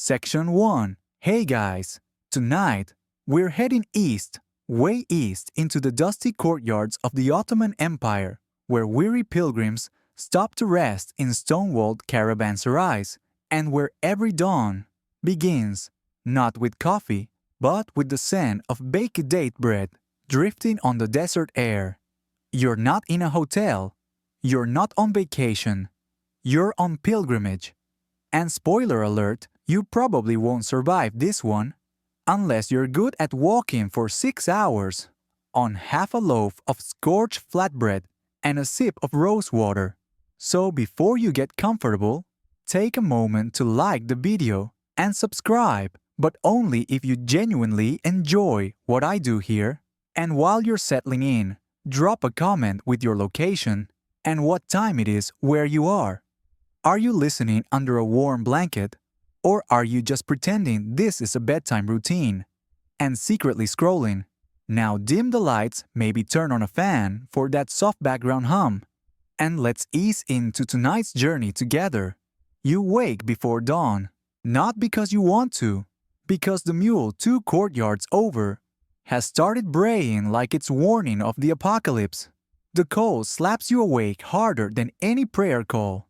Section 1. Hey guys! Tonight, we're heading east, way east into the dusty courtyards of the Ottoman Empire, where weary pilgrims stop to rest in stone-walled caravanserais, and where every dawn begins, not with coffee, but with the scent of baked date bread drifting on the desert air. You're not in a hotel. You're not on vacation. You're on pilgrimage. And spoiler alert, you probably won't survive this one unless you're good at walking for 6 hours on half a loaf of scorched flatbread and a sip of rose water. So before you get comfortable, take a moment to like the video and subscribe, but only if you genuinely enjoy what I do here. And while you're settling in, drop a comment with your location and what time it is where you are. Are you listening under a warm blanket? Or are you just pretending this is a bedtime routine and secretly scrolling? Now dim the lights, maybe turn on a fan for that soft background hum, and let's ease into tonight's journey together. You wake before dawn, not because you want to, because the mule 2 courtyards over has started braying like it's warning of the apocalypse. The cold slaps you awake harder than any prayer call.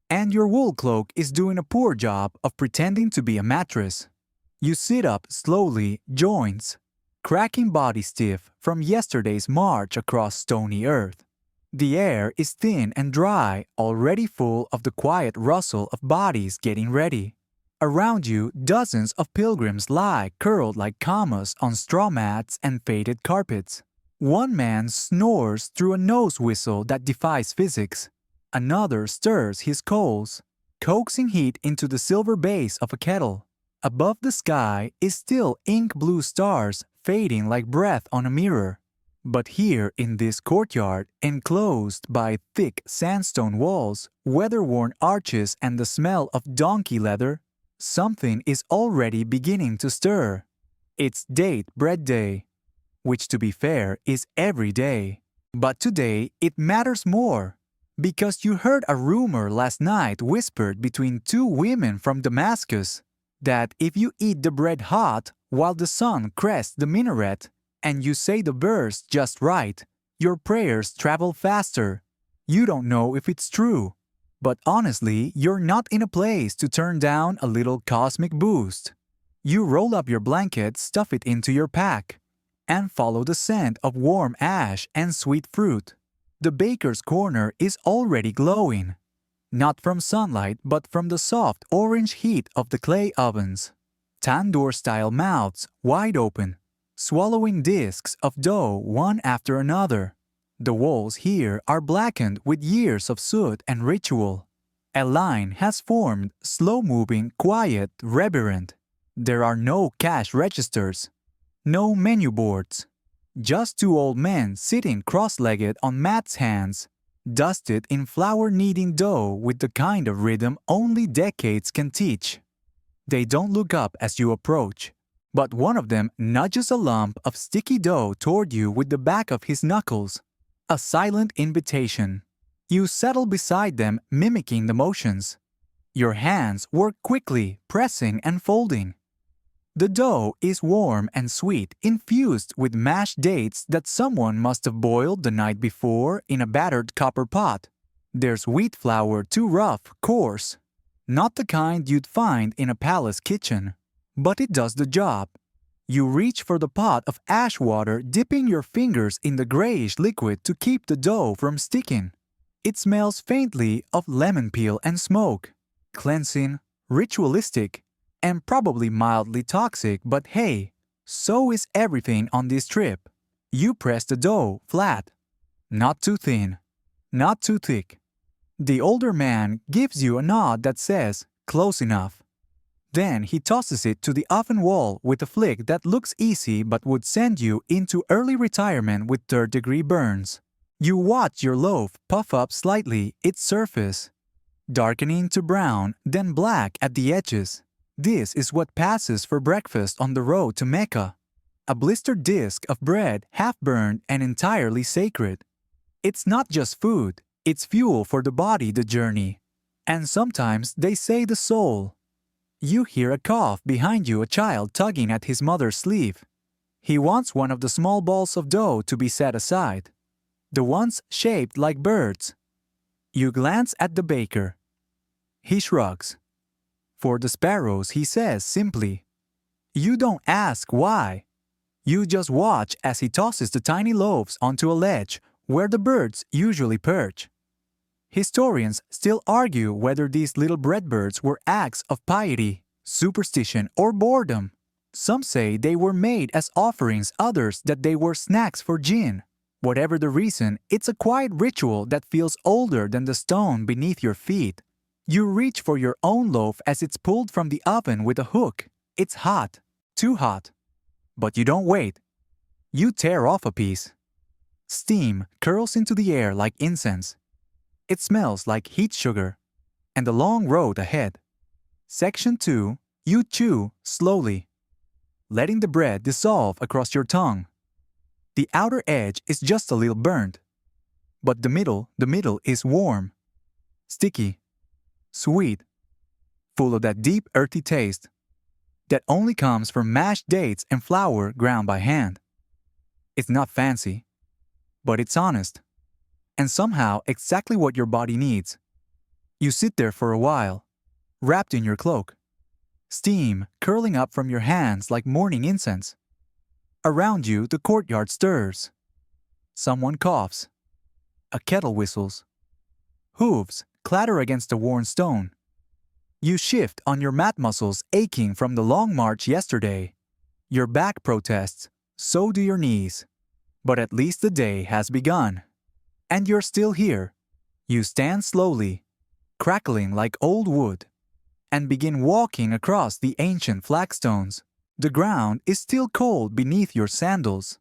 And your wool cloak is doing a poor job of pretending to be a mattress. You sit up slowly, joints cracking body stiff from yesterday's march across stony earth. The air is thin and dry, already full of the quiet rustle of bodies getting ready. Around you, dozens of pilgrims lie curled like commas on straw mats and faded carpets. One man snores through a nose whistle that defies physics. Another stirs his coals, coaxing heat into the silver base of a kettle. Above the sky is still ink-blue stars fading like breath on a mirror. But here in this courtyard, enclosed by thick sandstone walls, weather-worn arches and the smell of donkey leather, something is already beginning to stir. It's date bread day, which to be fair is every day. But today it matters more. Because you heard a rumor last night whispered between 2 women from Damascus that if you eat the bread hot while the sun crests the minaret and you say the verse just right, your prayers travel faster. You don't know if it's true, but honestly, you're not in a place to turn down a little cosmic boost. You roll up your blanket, stuff it into your pack, and follow the scent of warm ash and sweet fruit. The baker's corner is already glowing, not from sunlight but from the soft orange heat of the clay ovens. Tandoor-style mouths wide open, swallowing discs of dough one after another. The walls here are blackened with years of soot and ritual. A line has formed, slow-moving, quiet, reverent. There are no cash registers, no menu boards. Just 2 old men sitting cross-legged on mats hands, dusted in flour-kneading dough with the kind of rhythm only decades can teach. They don't look up as you approach, but one of them nudges a lump of sticky dough toward you with the back of his knuckles, a silent invitation. You settle beside them, mimicking the motions. Your hands work quickly, pressing and folding. The dough is warm and sweet, infused with mashed dates that someone must have boiled the night before in a battered copper pot. There's wheat flour too rough, coarse. Not the kind you'd find in a palace kitchen. But it does the job. You reach for the pot of ash water, dipping your fingers in the grayish liquid to keep the dough from sticking. It smells faintly of lemon peel and smoke. Cleansing, ritualistic, and probably mildly toxic, but hey, so is everything on this trip. You press the dough flat. Not too thin, not too thick. The older man gives you a nod that says, close enough. Then he tosses it to the oven wall with a flick that looks easy but would send you into early retirement with 3rd-degree burns. You watch your loaf puff up slightly, its surface darkening to brown, then black at the edges. This is what passes for breakfast on the road to Mecca. A blistered disc of bread, half-burned and entirely sacred. It's not just food, it's fuel for the body, the journey. And sometimes they say the soul. You hear a cough behind you, a child tugging at his mother's sleeve. He wants one of the small balls of dough to be set aside, the ones shaped like birds. You glance at the baker. He shrugs. For the sparrows, he says simply. You don't ask why. You just watch as he tosses the tiny loaves onto a ledge where the birds usually perch. Historians still argue whether these little breadbirds were acts of piety, superstition, or boredom. Some say they were made as offerings, others that they were snacks for jinn. Whatever the reason, it's a quiet ritual that feels older than the stone beneath your feet. You reach for your own loaf as it's pulled from the oven with a hook. It's hot, too hot. But you don't wait. You tear off a piece. Steam curls into the air like incense. It smells like heat sugar and the long road ahead. Section 2. You chew slowly, letting the bread dissolve across your tongue. The outer edge is just a little burnt, but the middle is warm, sticky, sweet, full of that deep earthy taste that only comes from mashed dates and flour ground by hand. It's not fancy, but it's honest, and somehow exactly what your body needs. You sit there for a while, wrapped in your cloak, steam curling up from your hands like morning incense. Around you, the courtyard stirs. Someone coughs. A kettle whistles. Hooves clatter against a worn stone. You shift on your mat muscles aching from the long march yesterday. Your back protests, so do your knees. But at least the day has begun. And you're still here. You stand slowly, crackling like old wood, and begin walking across the ancient flagstones. The ground is still cold beneath your sandals.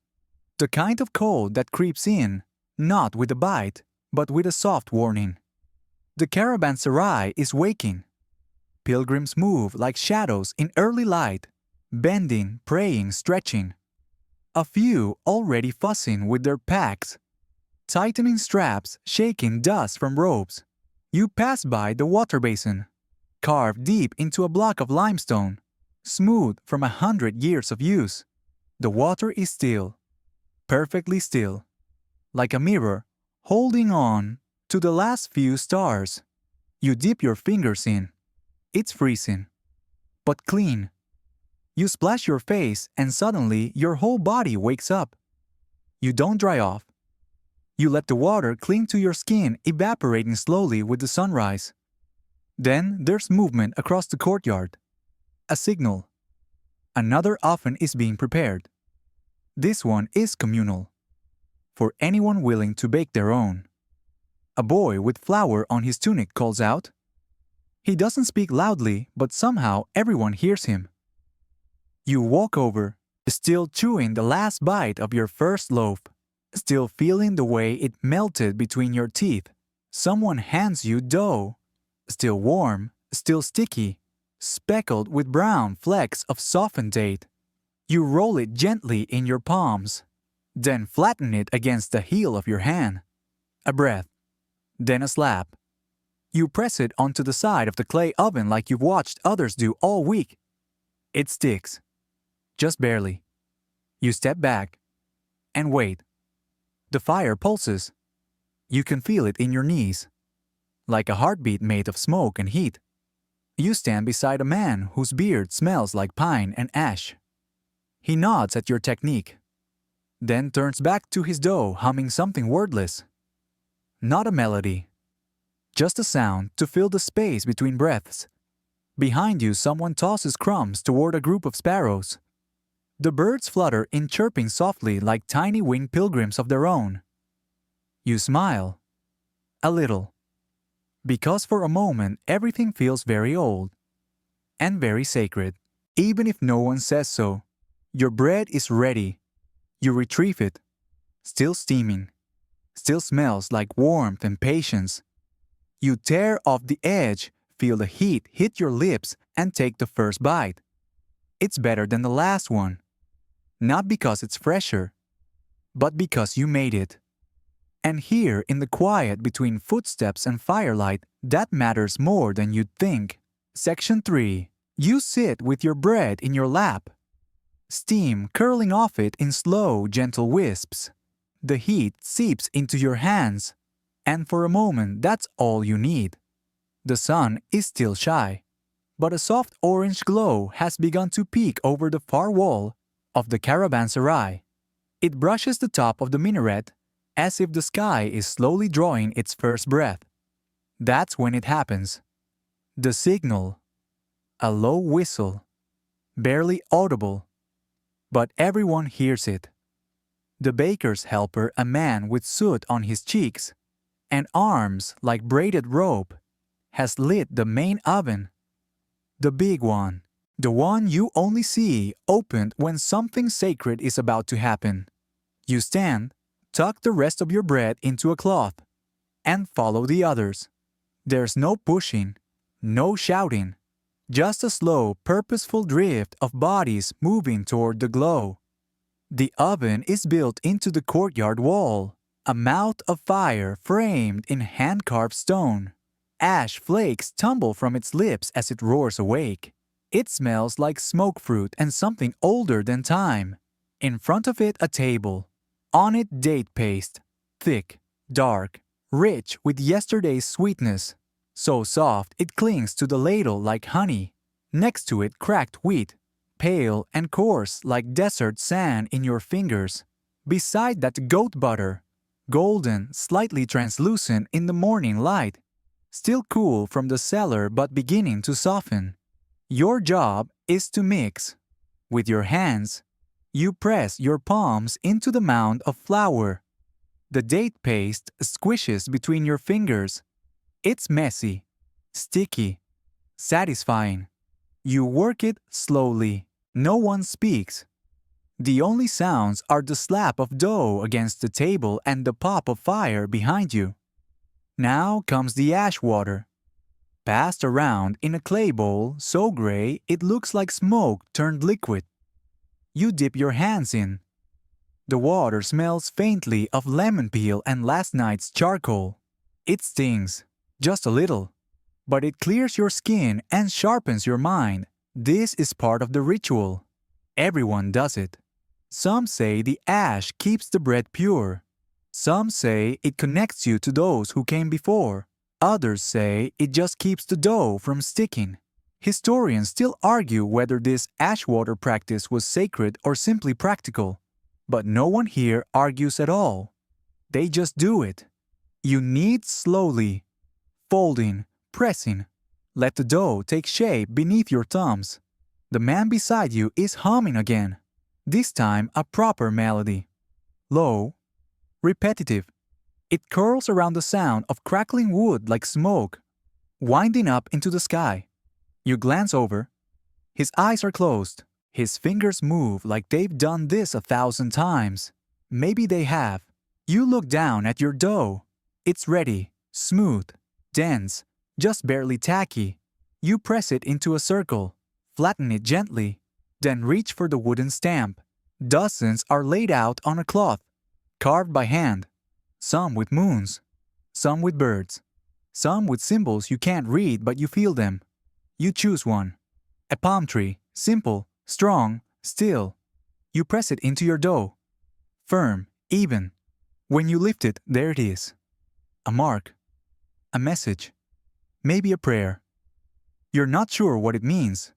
The kind of cold that creeps in, not with a bite, but with a soft warning. The Caravanserai is waking. Pilgrims move like shadows in early light, bending, praying, stretching. A few already fussing with their packs, tightening straps, shaking dust from robes. You pass by the water basin, carved deep into a block of limestone, smooth from 100 years of use. The water is still, perfectly still, like a mirror holding on to the last few stars. You dip your fingers in. It's freezing, but clean. You splash your face and suddenly your whole body wakes up. You don't dry off. You let the water cling to your skin, evaporating slowly with the sunrise. Then there's movement across the courtyard. A signal. Another oven is being prepared. This one is communal, for anyone willing to bake their own. A boy with flour on his tunic calls out. He doesn't speak loudly, but somehow everyone hears him. You walk over, still chewing the last bite of your first loaf, still feeling the way it melted between your teeth. Someone hands you dough, still warm, still sticky, speckled with brown flecks of softened date. You roll it gently in your palms, then flatten it against the heel of your hand. A breath, then a slap. You press it onto the side of the clay oven like you've watched others do all week. It sticks, just barely. You step back and wait. The fire pulses. You can feel it in your knees, like a heartbeat made of smoke and heat. You stand beside a man whose beard smells like pine and ash. He nods at your technique, then turns back to his dough humming something wordless. Not a melody, just a sound to fill the space between breaths. Behind you, someone tosses crumbs toward a group of sparrows. The birds flutter in, chirping softly like tiny winged pilgrims of their own. You smile. A little. Because for a moment everything feels very old and very sacred, even if no one says so. Your bread is ready. You retrieve it, still steaming, still smells like warmth and patience. You tear off the edge, feel the heat hit your lips, and take the first bite. It's better than the last one, not because it's fresher, but because you made it. And here, in the quiet between footsteps and firelight, that matters more than you'd think. Section 3. You sit with your bread in your lap, steam curling off it in slow, gentle wisps. The heat seeps into your hands, and for a moment that's all you need. The sun is still shy, but a soft orange glow has begun to peek over the far wall of the Caravanserai. It brushes the top of the minaret as if the sky is slowly drawing its first breath. That's when it happens. The signal. A low whistle. Barely audible. But everyone hears it. The baker's helper, a man with soot on his cheeks and arms like braided rope, has lit the main oven. The big one. The one you only see opened when something sacred is about to happen. You stand, tuck the rest of your bread into a cloth, and follow the others. There's no pushing, no shouting, just a slow, purposeful drift of bodies moving toward the glow. The oven is built into the courtyard wall, a mouth of fire framed in hand-carved stone. Ash flakes tumble from its lips as it roars awake. It smells like smoke fruit and something older than time. In front of it, a table. On it, date paste, thick, dark, rich with yesterday's sweetness, so soft it clings to the ladle like honey. Next to it, cracked wheat, pale and coarse like desert sand in your fingers. Beside that, goat butter, golden, slightly translucent in the morning light, still cool from the cellar but beginning to soften. Your job is to mix. With your hands, you press your palms into the mound of flour. The date paste squishes between your fingers. It's messy, sticky, satisfying. You work it slowly. No one speaks. The only sounds are the slap of dough against the table and the pop of fire behind you. Now comes the ash water. Passed around in a clay bowl so gray it looks like smoke turned liquid. You dip your hands in. The water smells faintly of lemon peel and last night's charcoal. It stings, just a little, but it clears your skin and sharpens your mind. This is part of the ritual. Everyone does it. Some say the ash keeps the bread pure. Some say it connects you to those who came before. Others say it just keeps the dough from sticking. Historians still argue whether this ash water practice was sacred or simply practical. But no one here argues at all. They just do it. You knead slowly, folding, pressing. Let the dough take shape beneath your thumbs. The man beside you is humming again. This time a proper melody. Low, repetitive. It curls around the sound of crackling wood like smoke, winding up into the sky. You glance over. His eyes are closed. His fingers move like they've done this 1,000 times. Maybe they have. You look down at your dough. It's ready, smooth, dense, just barely tacky. You press it into a circle, flatten it gently, then reach for the wooden stamp. Dozens are laid out on a cloth, carved by hand. Some with moons, some with birds, some with symbols you can't read but you feel them. You choose one. A palm tree, simple, strong, still. You press it into your dough. Firm, even. When you lift it, there it is. A mark. A message. Maybe a prayer. You're not sure what it means,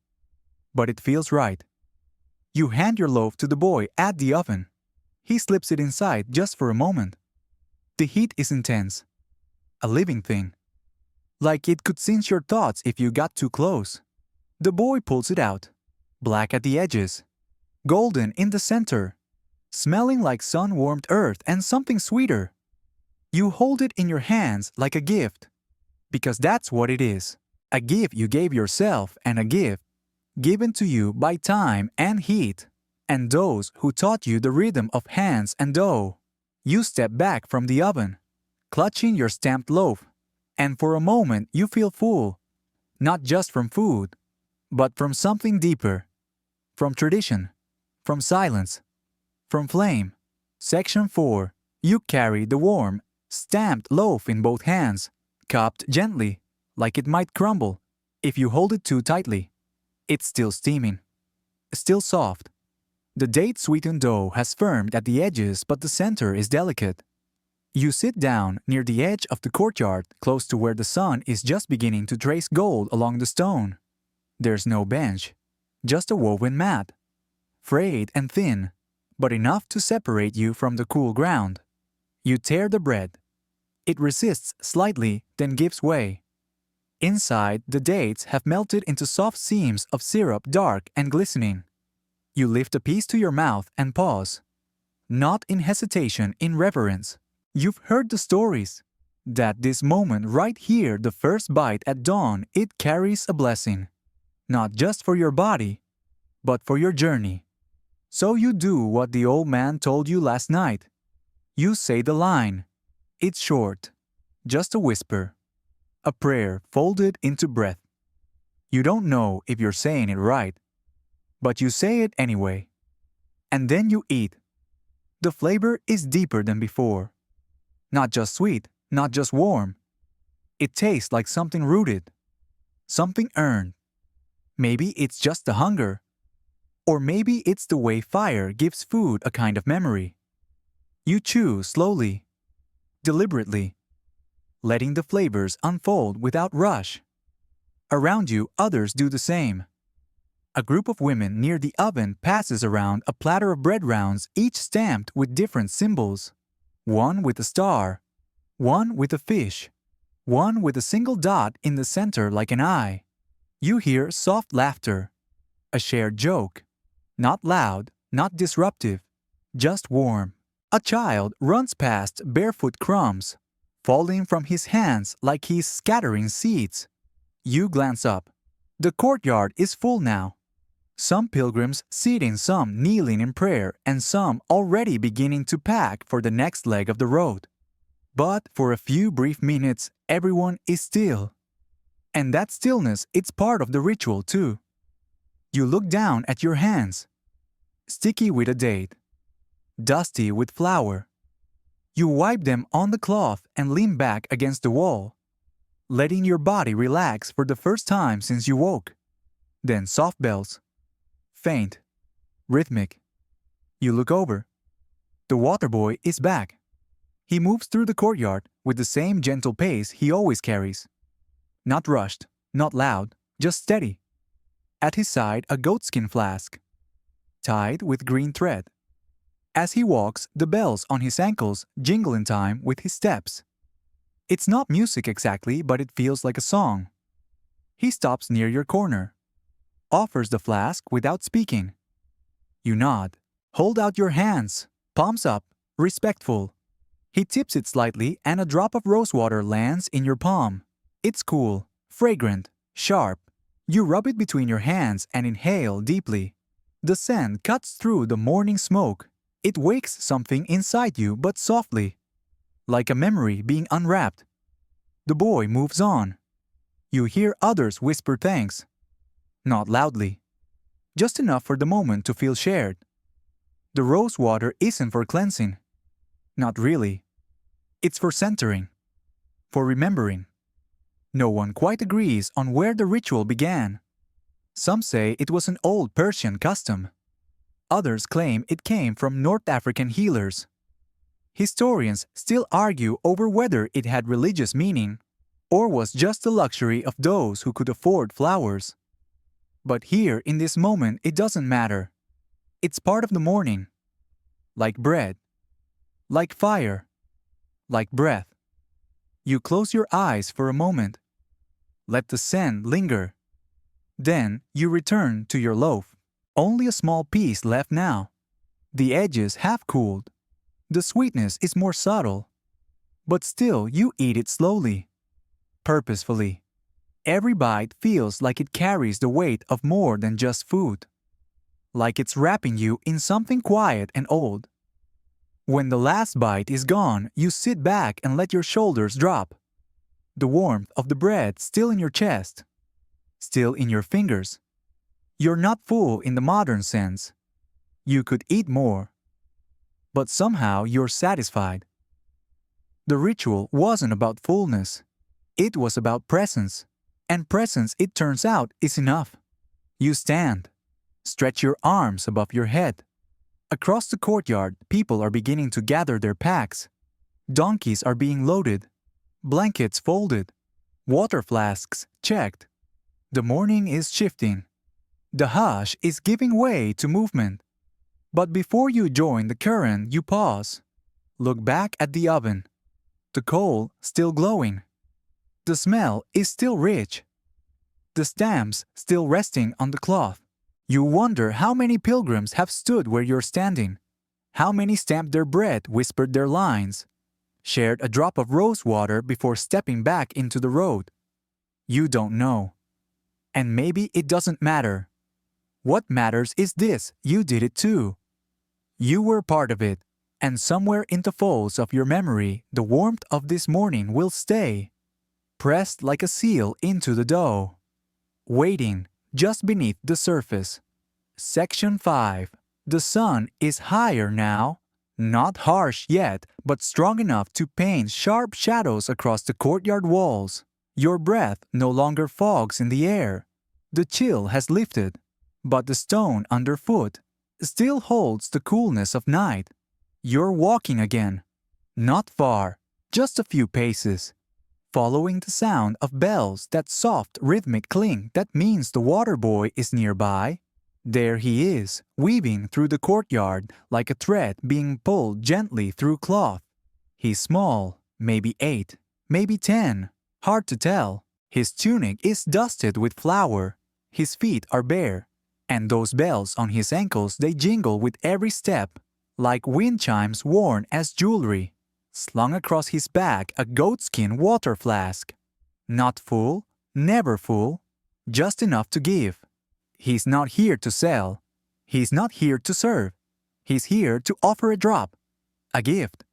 but it feels right. You hand your loaf to the boy at the oven. He slips it inside just for a moment. The heat is intense. A living thing. Like it could singe your thoughts if you got too close. The boy pulls it out. Black at the edges. Golden in the center. Smelling like sun-warmed earth and something sweeter. You hold it in your hands like a gift. Because that's what it is. A gift you gave yourself and a gift given to you by time and heat and those who taught you the rhythm of hands and dough. You step back from the oven, clutching your stamped loaf, and for a moment you feel full, not just from food, but from something deeper, from tradition, from silence, from flame. Section 4. You carry the warm, stamped loaf in both hands, cupped gently, like it might crumble if you hold it too tightly. It's still steaming, still soft. The date-sweetened dough has firmed at the edges, but the center is delicate. You sit down near the edge of the courtyard, close to where the sun is just beginning to trace gold along the stone. There's no bench, just a woven mat, frayed and thin, but enough to separate you from the cool ground. You tear the bread. It resists slightly, then gives way. Inside, the dates have melted into soft seams of syrup, dark and glistening. You lift a piece to your mouth and pause. Not in hesitation, in reverence. You've heard the stories. That this moment right here, the first bite at dawn, it carries a blessing. Not just for your body, but for your journey. So you do what the old man told you last night. You say the line. It's short, just a whisper, a prayer folded into breath. You don't know if you're saying it right, but you say it anyway. And then you eat. The flavor is deeper than before. Not just sweet, not just warm. It tastes like something rooted, something earned. Maybe it's just the hunger, or maybe it's the way fire gives food a kind of memory. You chew slowly, deliberately, letting the flavors unfold without rush. Around you, others do the same. A group of women near the oven passes around a platter of bread rounds, each stamped with different symbols. One with a star, one with a fish, one with a single dot in the center like an eye. You hear soft laughter, a shared joke. Not loud, not disruptive, just warm. A child runs past barefoot crumbs, falling from his hands like he's scattering seeds. You glance up. The courtyard is full now. Some pilgrims sitting, some kneeling in prayer, and some already beginning to pack for the next leg of the road. But for a few brief minutes, everyone is still. And that stillness, it's part of the ritual too. You look down at your hands, sticky with a date, dusty with flour. You wipe them on the cloth and lean back against the wall, letting your body relax for the first time since you woke. Then soft bells. Faint, rhythmic. You look over. The water boy is back. He moves through the courtyard with the same gentle pace he always carries. Not rushed, not loud, just steady. At his side, a goatskin flask, tied with green thread. As he walks, the bells on his ankles jingle in time with his steps. It's not music exactly, but it feels like a song. He stops near your corner, offers the flask without speaking. You nod, hold out your hands, palms up, respectful. He tips it slightly and a drop of rosewater lands in your palm. It's cool, fragrant, sharp. You rub it between your hands and inhale deeply. The scent cuts through the morning smoke. It wakes something inside you, but softly, like a memory being unwrapped. The boy moves on. You hear others whisper thanks. Not loudly, just enough for the moment to feel shared. The rose water isn't for cleansing. Not really. It's for centering, for remembering. No one quite agrees on where the ritual began. Some say it was an old Persian custom. Others claim it came from North African healers. Historians still argue over whether it had religious meaning or was just the luxury of those who could afford flowers. But here, in this moment, it doesn't matter. It's part of the morning. Like bread. Like fire. Like breath. You close your eyes for a moment. Let the scent linger. Then you return to your loaf. Only a small piece left now. The edges have cooled. The sweetness is more subtle. But still you eat it slowly. Purposefully. Every bite feels like it carries the weight of more than just food. Like it's wrapping you in something quiet and old. When the last bite is gone, you sit back and let your shoulders drop. The warmth of the bread still in your chest, still in your fingers. You're not full in the modern sense. You could eat more. But somehow you're satisfied. The ritual wasn't about fullness. It was about presence. And presence, it turns out, is enough. You stand. Stretch your arms above your head. Across the courtyard, people are beginning to gather their packs. Donkeys are being loaded. Blankets folded. Water flasks checked. The morning is shifting. The hush is giving way to movement. But before you join the current, you pause. Look back at the oven. The coal still glowing. The smell is still rich. The stamps still resting on the cloth. You wonder how many pilgrims have stood where you're standing. How many stamped their bread, whispered their lines, shared a drop of rose water before stepping back into the road. You don't know. And maybe it doesn't matter. What matters is this: you did it too. You were part of it, and somewhere in the folds of your memory, the warmth of this morning will stay, pressed like a seal into the dough, waiting just beneath the surface. Section 5. The sun is higher now, not harsh yet, but strong enough to paint sharp shadows across the courtyard walls. Your breath no longer fogs in the air. The chill has lifted, but the stone underfoot still holds the coolness of night. You're walking again. Not far, just a few paces. Following the sound of bells, that soft rhythmic clink that means the water boy is nearby. There he is, weaving through the courtyard like a thread being pulled gently through cloth. He's small, maybe 8, maybe 10, hard to tell. His tunic is dusted with flour. His feet are bare, and those bells on his ankles, they jingle with every step, like wind chimes worn as jewelry. Slung across his back a goatskin water flask. Not full, never full, just enough to give. He's not here to sell. He's not here to serve. He's here to offer a drop, a gift,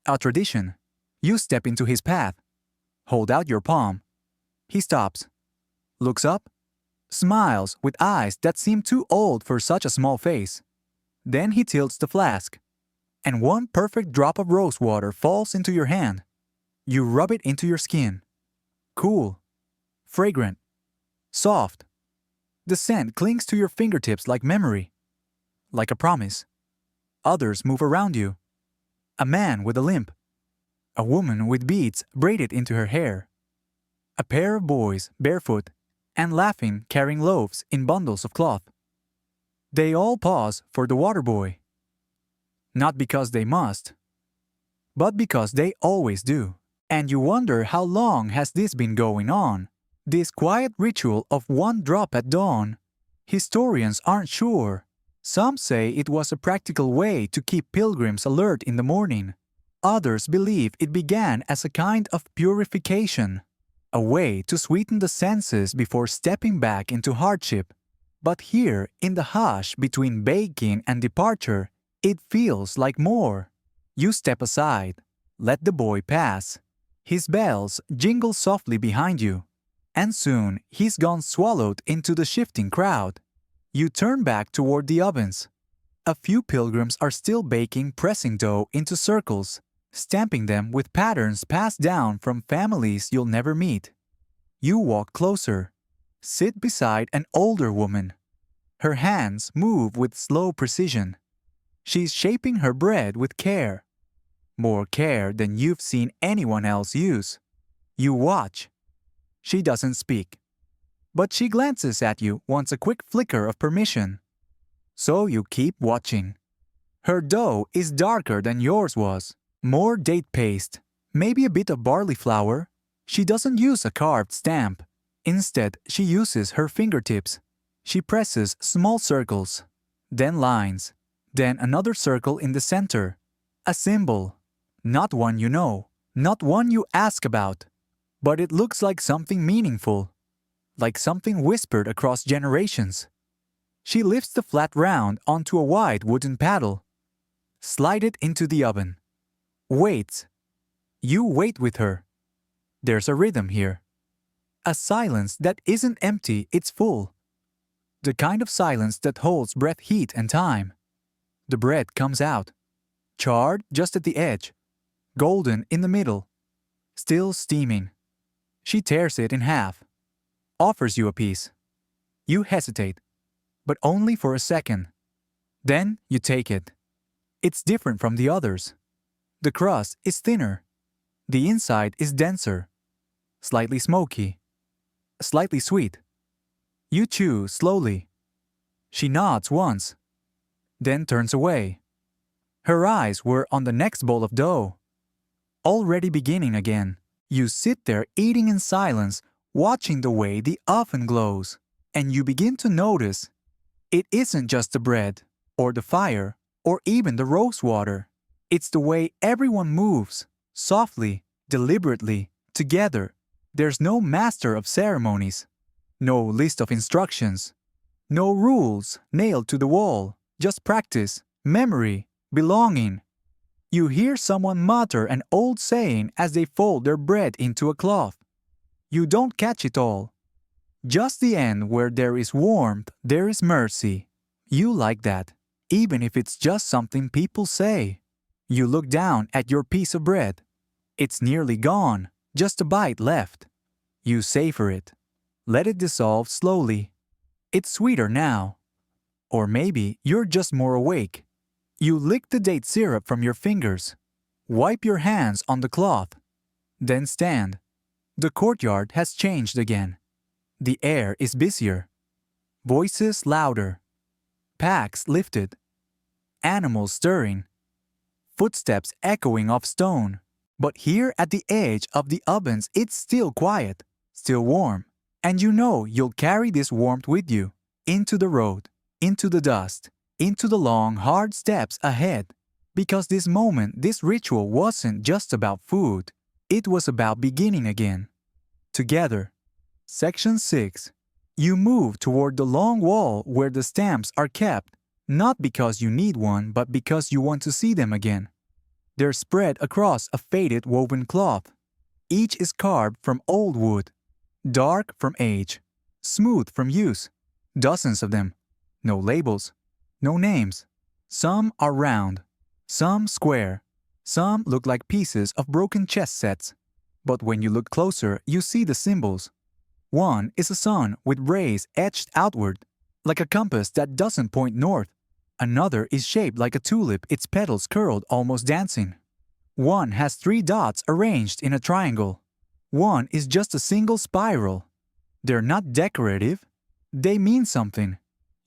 a tradition. You step into his path. Hold out your palm. He stops, looks up, smiles with eyes that seem too old for such a small face. Then he tilts the flask, and one perfect drop of rose water falls into your hand. You rub it into your skin. Cool, fragrant, soft. The scent clings to your fingertips like memory, like a promise. Others move around you. A man with a limp. A woman with beads braided into her hair. A pair of boys, barefoot, and laughing, carrying loaves in bundles of cloth. They all pause for the water boy. Not because they must, but because they always do. And you wonder, how long has this been going on? This quiet ritual of one drop at dawn. Historians aren't sure. Some say it was a practical way to keep pilgrims alert in the morning. Others believe it began as a kind of purification, a way to sweeten the senses before stepping back into hardship. But here, in the hush between baking and departure, it feels like more. You step aside, let the boy pass. His bells jingle softly behind you, and soon he's gone, swallowed into the shifting crowd. You turn back toward the ovens. A few pilgrims are still baking, pressing dough into circles, stamping them with patterns passed down from families you'll never meet. You walk closer, sit beside an older woman. Her hands move with slow precision. She's shaping her bread with care, more care than you've seen anyone else use. You watch. She doesn't speak, but she glances at you, wants a quick flicker of permission. So you keep watching. Her dough is darker than yours was, more date paste, maybe a bit of barley flour. She doesn't use a carved stamp. Instead, she uses her fingertips. She presses small circles, then lines, then another circle in the center. A symbol. Not one you know, not one you ask about, but it looks like something meaningful, like something whispered across generations. She lifts the flat round onto a wide wooden paddle. Slide it into the oven. Waits. You wait with her. There's a rhythm here. A silence that isn't empty, it's full. The kind of silence that holds breath, heat, and time. The bread comes out, charred just at the edge, golden in the middle, still steaming. She tears it in half, offers you a piece. You hesitate. but only for a second. Then you take it. It's different from the others. The crust is thinner. The inside is denser, slightly smoky, slightly sweet. You chew slowly. She nods once, then turns away. Her eyes were on the next bowl of dough. Already beginning again. You sit there eating in silence, watching the way the oven glows, and you begin to notice it isn't just the bread, or the fire, or even the rose water. It's the way everyone moves, softly, deliberately, together. There's no master of ceremonies, no list of instructions, no rules nailed to the wall, just practice, memory, belonging. You hear someone mutter an old saying as they fold their bread into a cloth. You don't catch it all. Just the end where there is warmth, there is mercy. You like that, even if it's just something people say. You look down at your piece of bread. It's nearly gone, just a bite left. You savor it. Let it dissolve slowly. It's sweeter now. Or maybe you're just more awake. You lick the date syrup from your fingers. Wipe your hands on the cloth. Then stand. The courtyard has changed again. The air is busier. Voices louder. Packs lifted. Animals stirring. Footsteps echoing off stone. But here at the edge of the ovens it's still quiet, still warm. And you know you'll carry this warmth with you. Into the road, into the dust, into the long, hard steps ahead. Because this moment, this ritual wasn't just about food. It was about beginning again. Together. Section 6. You move toward the long wall where the stamps are kept, not because you need one, but because you want to see them again. They're spread across a faded woven cloth. Each is carved from old wood, dark from age, smooth from use. Dozens of them. No labels, no names. Some are round, some square, some look like pieces of broken chess sets. But when you look closer, you see the symbols. One is a sun with rays etched outward, like a compass that doesn't point north. Another is shaped like a tulip, its petals curled, almost dancing. One has 3 dots arranged in a triangle. One is just a single spiral. They're not decorative. They mean something.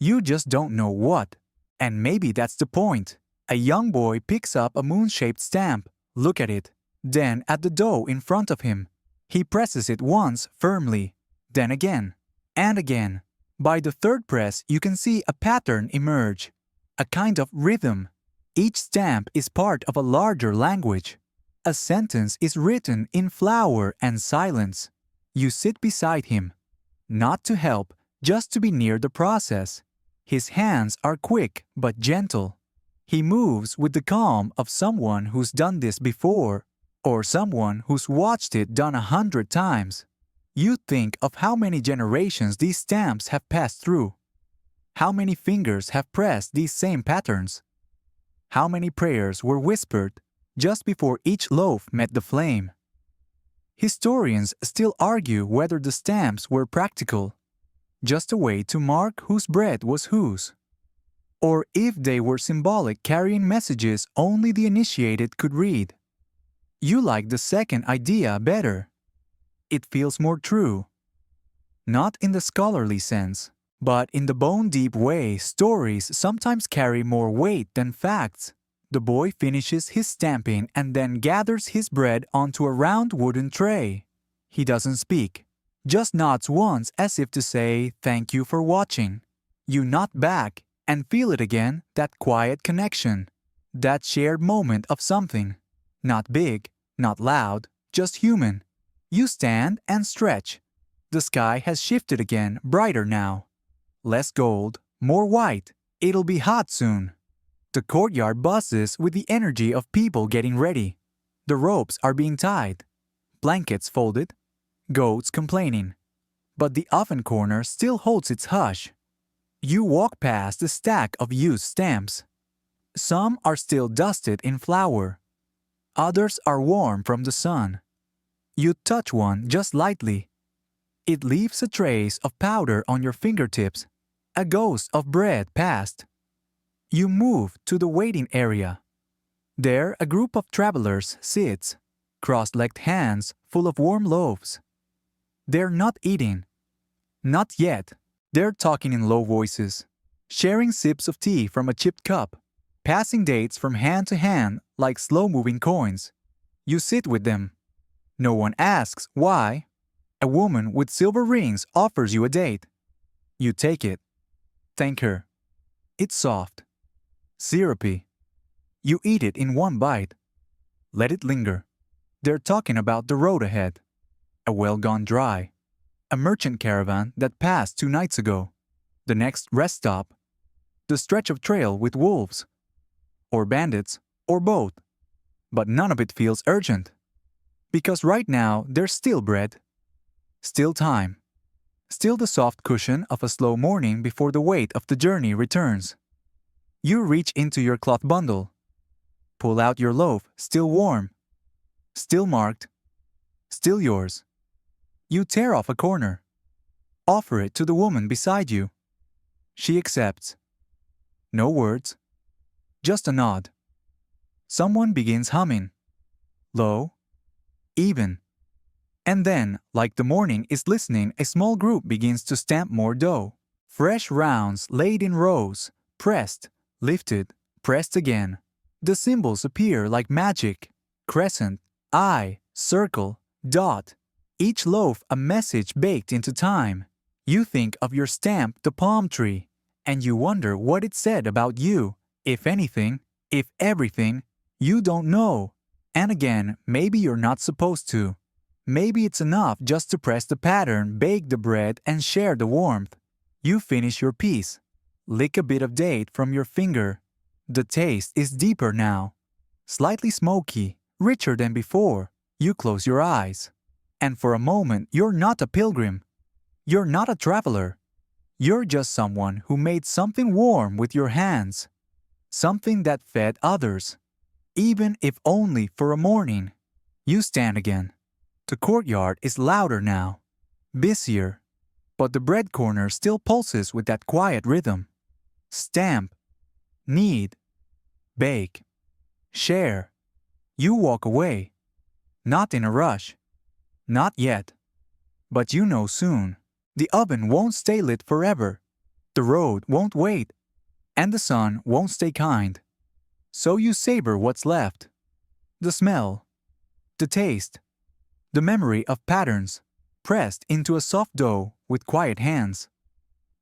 You just don't know what. And maybe that's the point. A young boy picks up a moon-shaped stamp. Look at it. Then at the dough in front of him. He presses it once firmly. Then again. And again. By the third press, you can see a pattern emerge. A kind of rhythm. Each stamp is part of a larger language. A sentence is written in flower and silence. You sit beside him. Not to help, just to be near the process. His hands are quick but gentle. He moves with the calm of someone who's done this before, or someone who's watched it done 100 times. You think of how many generations these stamps have passed through. How many fingers have pressed these same patterns? How many prayers were whispered just before each loaf met the flame? Historians still argue whether the stamps were practical, just a way to mark whose bread was whose, or if they were symbolic, carrying messages only the initiated could read. You like the second idea better. It feels more true. Not in the scholarly sense, but in the bone-deep way stories sometimes carry more weight than facts. The boy finishes his stamping and then gathers his bread onto a round wooden tray. He doesn't speak, just nods once as if to say, "Thank you for watching." You nod back and feel it again, that quiet connection, that shared moment of something. Not big, not loud, just human. You stand and stretch. The sky has shifted again, brighter now. Less gold, more white. It'll be hot soon. The courtyard buzzes with the energy of people getting ready. The ropes are being tied. Blankets folded. Goats complaining. But the oven corner still holds its hush. You walk past the stack of used stamps. Some are still dusted in flour. Others are warm from the sun. You touch one just lightly. It leaves a trace of powder on your fingertips, A ghost of bread passed. You move to the waiting area. There, a group of travelers sits, cross-legged hands full of warm loaves. They're not eating. Not yet. They're talking in low voices, sharing sips of tea from a chipped cup, passing dates from hand to hand like slow-moving coins. You sit with them. No one asks why. A woman with silver rings offers you a date. You take it. Thank her. It's soft. Syrupy. You eat it in one bite. Let it linger. They're talking about the road ahead. A well gone dry. A merchant caravan that passed 2 nights ago. The next rest stop. The stretch of trail with wolves. Or bandits, or both. But none of it feels urgent. Because right now there's still bread. Still time. Still the soft cushion of a slow morning before the weight of the journey returns. You reach into your cloth bundle. Pull out your loaf, still warm. Still marked. Still yours. You tear off a corner. Offer it to the woman beside you. She accepts. No words. Just a nod. Someone begins humming. Low. Even. And then, like the morning is listening, a small group begins to stamp more dough. Fresh rounds laid in rows, pressed, lifted, pressed again. The symbols appear like magic. Crescent, eye, circle, dot. Each loaf a message baked into time. You think of your stamp, the palm tree, and you wonder what it said about you, if anything, if everything. You don't know. And again, maybe you're not supposed to. Maybe it's enough just to press the pattern, bake the bread, and share the warmth. You finish your piece. Lick a bit of date from your finger. The taste is deeper now. Slightly smoky, richer than before. You close your eyes. And for a moment, you're not a pilgrim. You're not a traveler. You're just someone who made something warm with your hands. Something that fed others. Even if only for a morning. You stand again. The courtyard is louder now, busier, but the bread corner still pulses with that quiet rhythm. Stamp, knead, bake, share. You walk away, not in a rush, not yet, but you know soon. The oven won't stay lit forever, the road won't wait, and the sun won't stay kind. So you savor what's left, the smell, the taste, the memory of patterns pressed into a soft dough with quiet hands.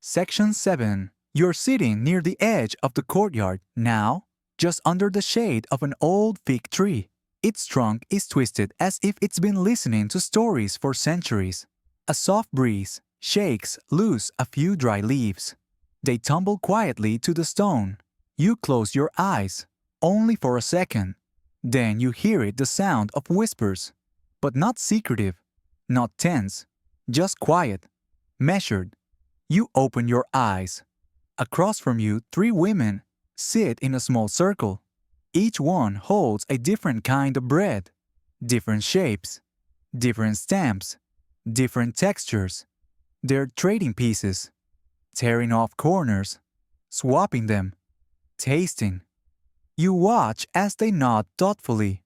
Section 7. You're sitting near the edge of the courtyard now, just under the shade of an old fig tree. Its trunk is twisted as if it's been listening to stories for centuries. A soft breeze shakes loose a few dry leaves. They tumble quietly to the stone. You close your eyes, only for a second. Then you hear the sound of whispers. But not secretive, not tense, just quiet, measured. You open your eyes. Across from you, 3 women sit in a small circle. Each one holds a different kind of bread, different shapes, different stamps, different textures. They're trading pieces, tearing off corners, swapping them, tasting. You watch as they nod thoughtfully.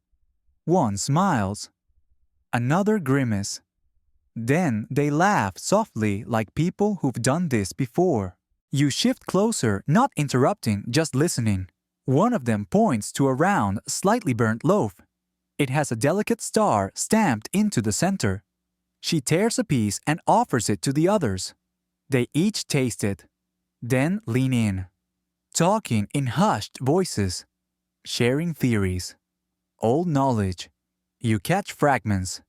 One smiles. Another grimace. Then they laugh softly like people who've done this before. You shift closer, not interrupting, just listening. One of them points to a round, slightly burnt loaf. It has a delicate star stamped into the center. She tears a piece and offers it to the others. They each taste it, then lean in, talking in hushed voices, sharing theories, old knowledge. You catch fragments.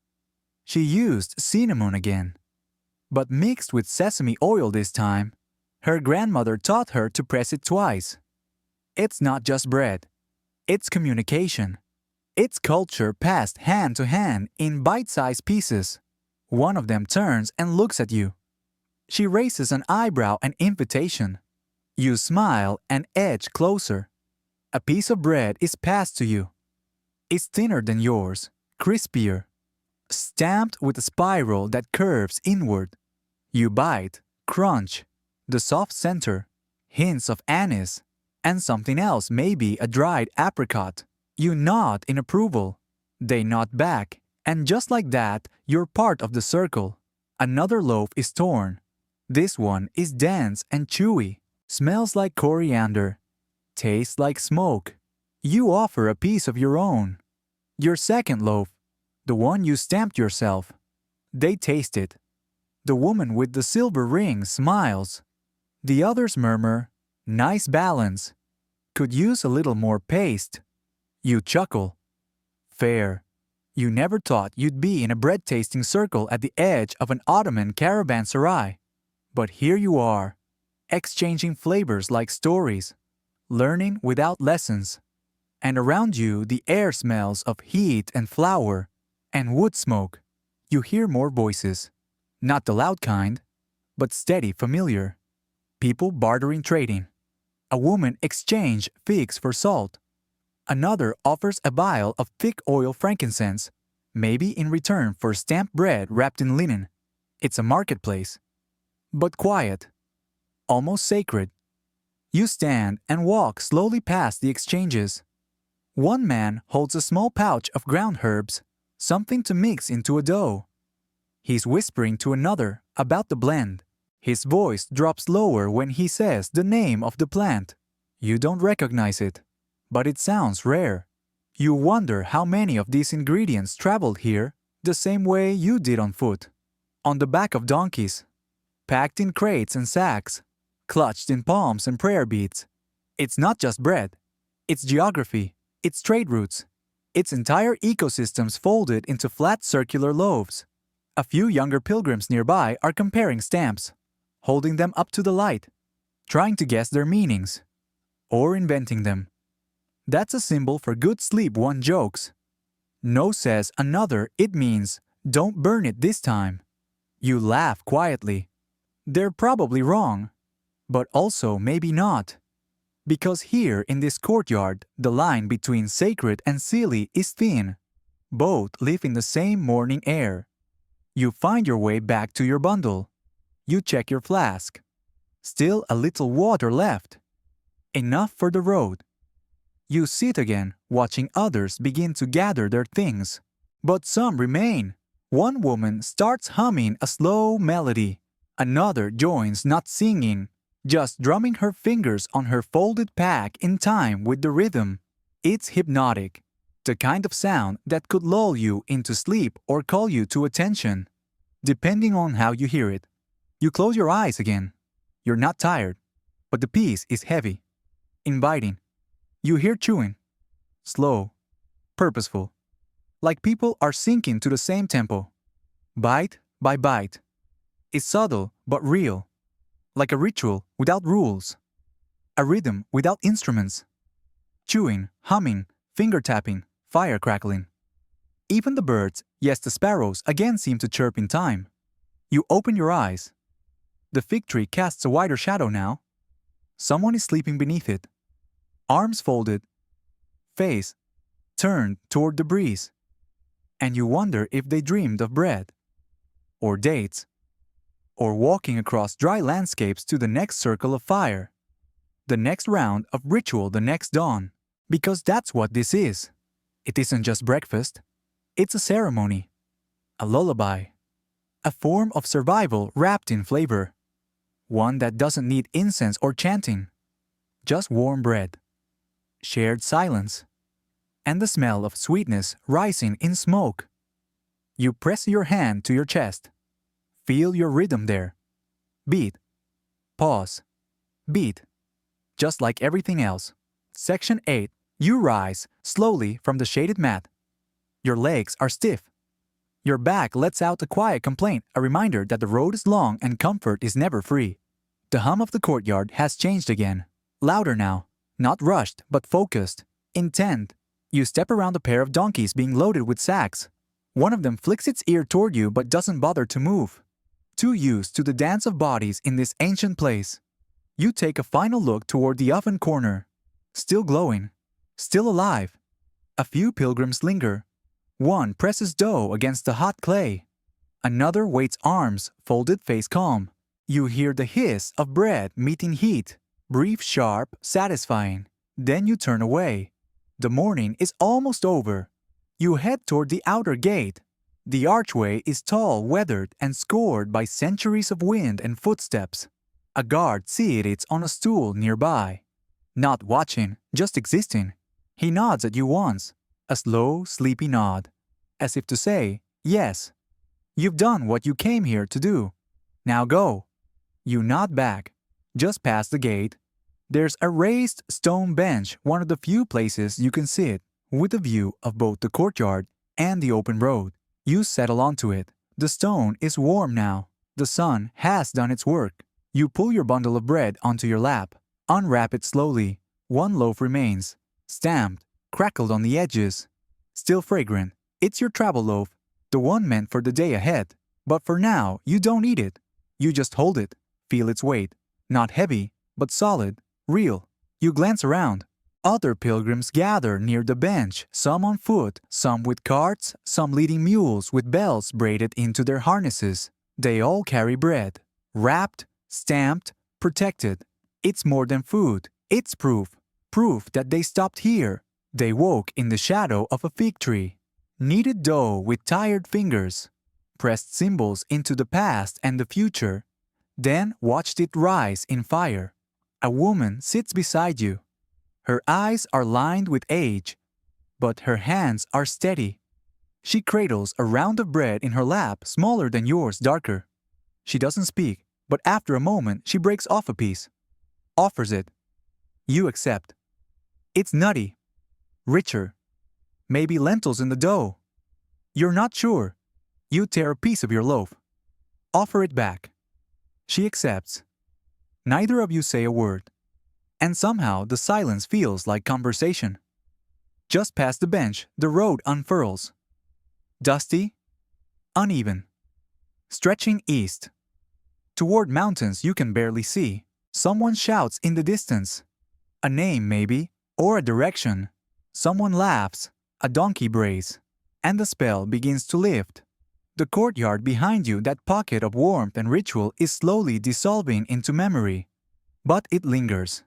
She used cinnamon again, but mixed with sesame oil this time. Her grandmother taught her to press it twice. It's not just bread. It's communication. It's culture passed hand to hand in bite-sized pieces. One of them turns and looks at you. She raises an eyebrow, an invitation. You smile and edge closer. A piece of bread is passed to you. It's thinner than yours, crispier, stamped with a spiral that curves inward. You bite, crunch, The soft center, hints of anise, and something else, maybe a dried apricot. You nod in approval. They nod back, and just like that, you're part of the circle. Another loaf is torn. This one is dense and chewy, smells like coriander, tastes like smoke. You offer a piece of your own. Your second loaf, the one you stamped yourself. They taste it. The woman with the silver ring smiles. The others murmur, "Nice balance. Could use a little more paste." You chuckle. Fair. You never thought you'd be in a bread-tasting circle at the edge of an Ottoman caravanserai. But here you are, exchanging flavors like stories, learning without lessons. And around you the air smells of heat and flour and wood smoke. You hear more voices. Not the loud kind, but steady, familiar. People bartering, trading. A woman exchanges figs for salt. Another offers a vial of thick oil frankincense, maybe in return for stamped bread wrapped in linen. It's a marketplace. But quiet. Almost sacred. You stand and walk slowly past the exchanges. One man holds a small pouch of ground herbs, something to mix into a dough. He's whispering to another about the blend. His voice drops lower when he says the name of the plant. You don't recognize it, but it sounds rare. You wonder how many of these ingredients traveled here the same way you did on foot. On the back of donkeys, packed in crates and sacks, clutched in palms and prayer beads. It's not just bread. It's geography. It's trade routes. It's entire ecosystems folded into flat circular loaves. A few younger pilgrims nearby are comparing stamps, holding them up to the light, trying to guess their meanings, or inventing them. That's a symbol for good sleep, one jokes. No, says another, it means, don't burn it this time. You laugh quietly. They're probably wrong, but also maybe not. Because here in this courtyard, the line between sacred and silly is thin. Both live in the same morning air. You find your way back to your bundle. You check your flask. Still a little water left. Enough for the road. You sit again, watching others begin to gather their things. But some remain. One woman starts humming a slow melody. Another joins, not singing, just drumming her fingers on her folded pack in time with the rhythm. It's hypnotic. The kind of sound that could lull you into sleep or call you to attention, depending on how you hear it. You close your eyes again. You're not tired, but the piece is heavy, inviting. You hear chewing, slow, purposeful, like people are sinking to the same tempo, bite by bite. It's subtle but real, like a ritual without rules, a rhythm without instruments. Chewing, humming, finger tapping, fire crackling. Even the birds, yes, the sparrows, again seem to chirp in time. You open your eyes. The fig tree casts a wider shadow now. Someone is sleeping beneath it. Arms folded, face turned toward the breeze. And you wonder if they dreamed of bread, or dates, or walking across dry landscapes to the next circle of fire, the next round of ritual, the next dawn. Because that's what this is. It isn't just breakfast. It's a ceremony, a lullaby, a form of survival wrapped in flavor. One that doesn't need incense or chanting, just warm bread, shared silence, and the smell of sweetness rising in smoke. You press your hand to your chest. Feel your rhythm there. Beat, pause, beat, just like everything else. Section 8. You rise slowly from the shaded mat. Your legs are stiff. Your back lets out a quiet complaint, a reminder that the road is long and comfort is never free. The hum of the courtyard has changed again. Louder now, not rushed but focused, intent. You step around a pair of donkeys being loaded with sacks. One of them flicks its ear toward you but doesn't bother to move. Too used to the dance of bodies in this ancient place. You take a final look toward the oven corner. Still glowing. Still alive. A few pilgrims linger. One presses dough against the hot clay. Another waits, arms folded, face calm. You hear the hiss of bread meeting heat, brief, sharp, satisfying. Then you turn away. The morning is almost over. You head toward the outer gate. The archway is tall, weathered, and scored by centuries of wind and footsteps. A guard sits on a stool nearby. Not watching, just existing. He nods at you once, a slow, sleepy nod, as if to say, yes, you've done what you came here to do. Now go. You nod back. Just past the gate, there's a raised stone bench, one of the few places you can sit, with a view of both the courtyard and the open road. You settle onto it. The stone is warm now. The sun has done its work. You pull your bundle of bread onto your lap. Unwrap it slowly. One loaf remains, stamped, crackled on the edges. Still fragrant. It's your travel loaf, the one meant for the day ahead. But for now, you don't eat it. You just hold it, feel its weight. Not heavy, but solid, real. You glance around. Other pilgrims gather near the bench, some on foot, some with carts, some leading mules with bells braided into their harnesses. They all carry bread, wrapped, stamped, protected. It's more than food. It's proof. Proof that they stopped here. They woke in the shadow of a fig tree. Kneaded dough with tired fingers. Pressed symbols into the past and the future. Then watched it rise in fire. A woman sits beside you. Her eyes are lined with age, but her hands are steady. She cradles a round of bread in her lap, smaller than yours, darker. She doesn't speak, but after a moment she breaks off a piece. Offers it. You accept. It's nutty. Richer. Maybe lentils in the dough. You're not sure. You tear a piece of your loaf. Offer it back. She accepts. Neither of you say a word. And somehow the silence feels like conversation. Just past the bench, the road unfurls. Dusty, uneven, stretching east. Toward mountains you can barely see. Someone shouts in the distance. A name maybe, or a direction. Someone laughs, a donkey brays. And the spell begins to lift. The courtyard behind you, that pocket of warmth and ritual, is slowly dissolving into memory. But it lingers.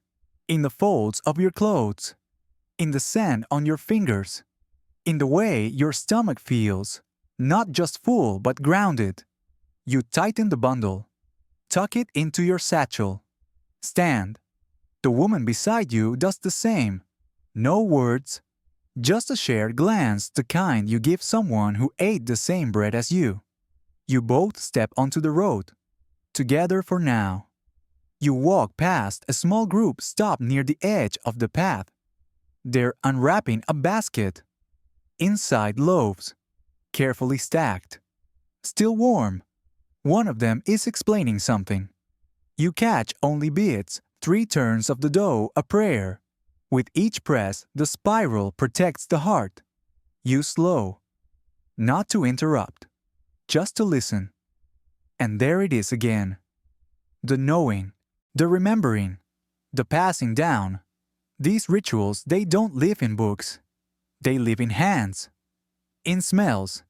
In the folds of your clothes, in the sand on your fingers, in the way your stomach feels, not just full but grounded. You tighten the bundle, tuck it into your satchel, stand. The woman beside you does the same. No words, just a shared glance, the kind you give someone who ate the same bread as you. You both step onto the road, together for now. You walk past a small group stopped near the edge of the path. They're unwrapping a basket. Inside loaves, carefully stacked. Still warm. One of them is explaining something. You catch only bits, 3 turns of the dough, a prayer. With each press, the spiral protects the heart. You slow. Not to interrupt, just to listen. And there it is again. The knowing. The remembering, the passing down. These rituals, they don't live in books. They live in hands, in smells,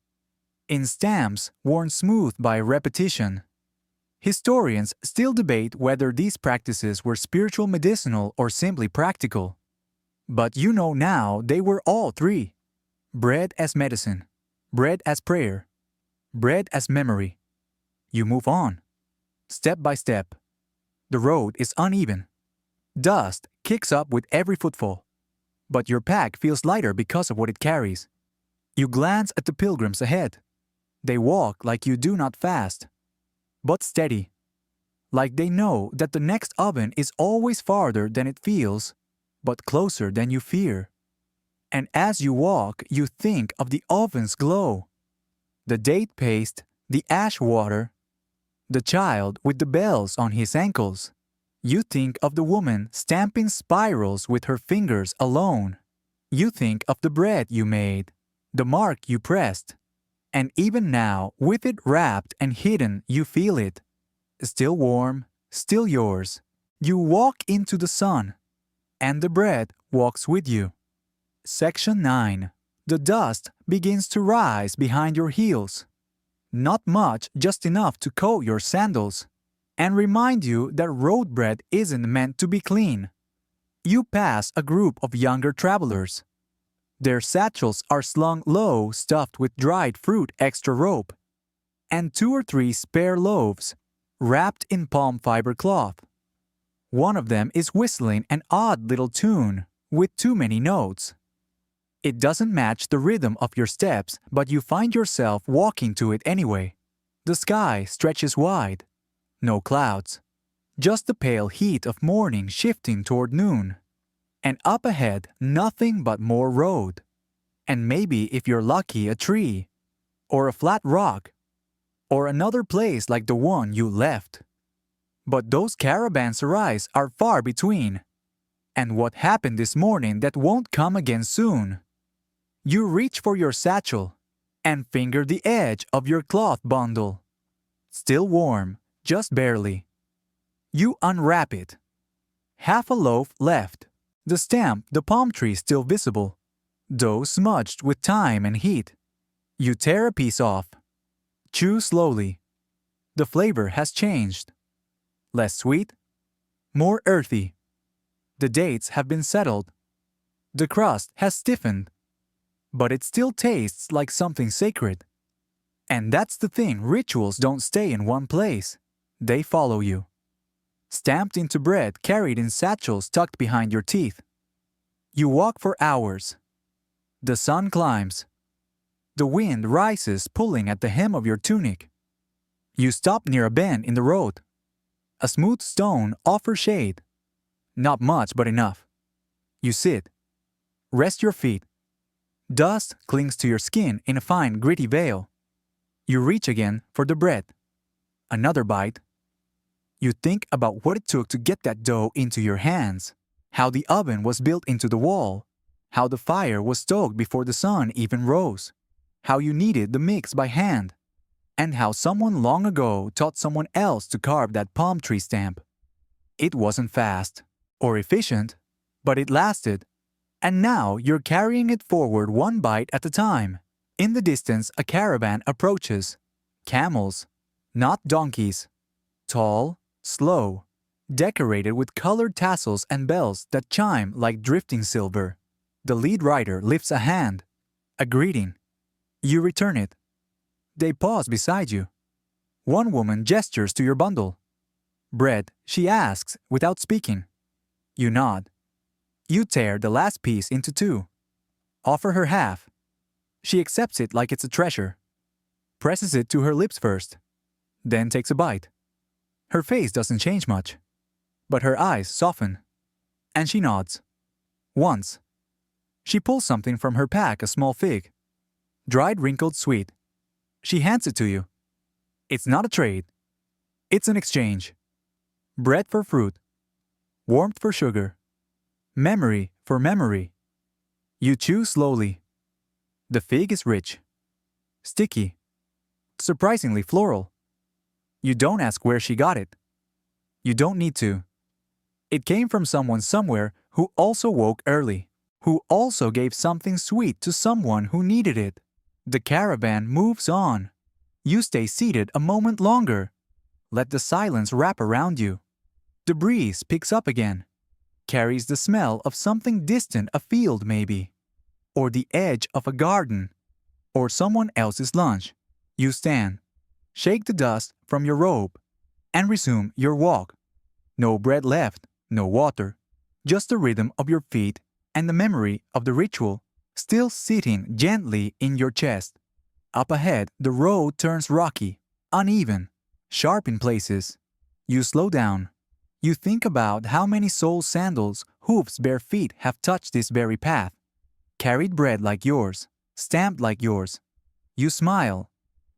in stamps worn smooth by repetition. Historians still debate whether these practices were spiritual, medicinal, or simply practical. But you know now they were all 3. Bread as medicine, bread as prayer, bread as memory. You move on, step by step. The road is uneven. Dust kicks up with every footfall. But your pack feels lighter because of what it carries. You glance at the pilgrims ahead. They walk like you do, not fast, but steady. Like they know that the next oven is always farther than it feels, but closer than you fear. And as you walk, you think of the oven's glow. The date paste, the ash water, the child with the bells on his ankles. You think of the woman stamping spirals with her fingers alone. You think of the bread you made, the mark you pressed. And even now, with it wrapped and hidden, you feel it. Still warm, still yours. You walk into the sun, and the bread walks with you. Section 9. The dust begins to rise behind your heels. Not much, just enough to coat your sandals. and remind you that road bread isn't meant to be clean. You pass a group of younger travelers. Their satchels are slung low, stuffed with dried fruit extra rope, and 2 or 3 spare loaves, wrapped in palm fiber cloth. One of them is whistling an odd little tune with too many notes. It doesn't match the rhythm of your steps, but you find yourself walking to it anyway. The sky stretches wide. No clouds. Just the pale heat of morning shifting toward noon. And up ahead, nothing but more road. And maybe, if you're lucky, a tree. Or a flat rock. Or another place like the one you left. But those caravanserais are far between. And what happened this morning that won't come again soon? You reach for your satchel and finger the edge of your cloth bundle. Still warm, just barely. You unwrap it. Half a loaf left. The stem, the palm tree still visible, though smudged with time and heat. You tear a piece off. Chew slowly. The flavor has changed. Less sweet, more earthy. The dates have been settled. The crust has stiffened. But it still tastes like something sacred. And that's the thing, rituals don't stay in one place. They follow you. Stamped into bread, carried in satchels tucked behind your teeth. You walk for hours. The sun climbs. The wind rises, pulling at the hem of your tunic. You stop near a bend in the road. A smooth stone offers shade. Not much, but enough. You sit. Rest your feet. Dust clings to your skin in a fine, gritty veil. You reach again for the bread. Another bite. You think about what it took to get that dough into your hands, how the oven was built into the wall, how the fire was stoked before the sun even rose, how you kneaded the mix by hand, and how someone long ago taught someone else to carve that palm tree stamp. It wasn't fast or efficient, but it lasted. And now you're carrying it forward one bite at a time. In the distance, a caravan approaches. Camels, not donkeys. Tall, slow, decorated with colored tassels and bells that chime like drifting silver. The lead rider lifts a hand, a greeting. You return it. They pause beside you. One woman gestures to your bundle. Bread, she asks without speaking. You nod. You tear the last piece into 2. Offer her half. She accepts it like it's a treasure. Presses it to her lips first. Then takes a bite. Her face doesn't change much. But her eyes soften. And she nods. Once. She pulls something from her pack, a small fig. Dried wrinkled sweet. She hands it to you. It's not a trade. It's an exchange. Bread for fruit. Warmth for sugar. Memory for memory. You chew slowly. The fig is rich. Sticky. Surprisingly floral. You don't ask where she got it. You don't need to. It came from someone somewhere who also woke early, who also gave something sweet to someone who needed it. The caravan moves on. You stay seated a moment longer. Let the silence wrap around you. The breeze picks up again. Carries the smell of something distant, a field maybe, or the edge of a garden, or someone else's lunch. You stand, shake the dust from your robe, and resume your walk. No bread left, no water, just the rhythm of your feet and the memory of the ritual still sitting gently in your chest. Up ahead, the road turns rocky, uneven, sharp in places. You slow down. You think about how many sole sandals, hoofs, bare feet have touched this very path, carried bread like yours, stamped like yours. You smile,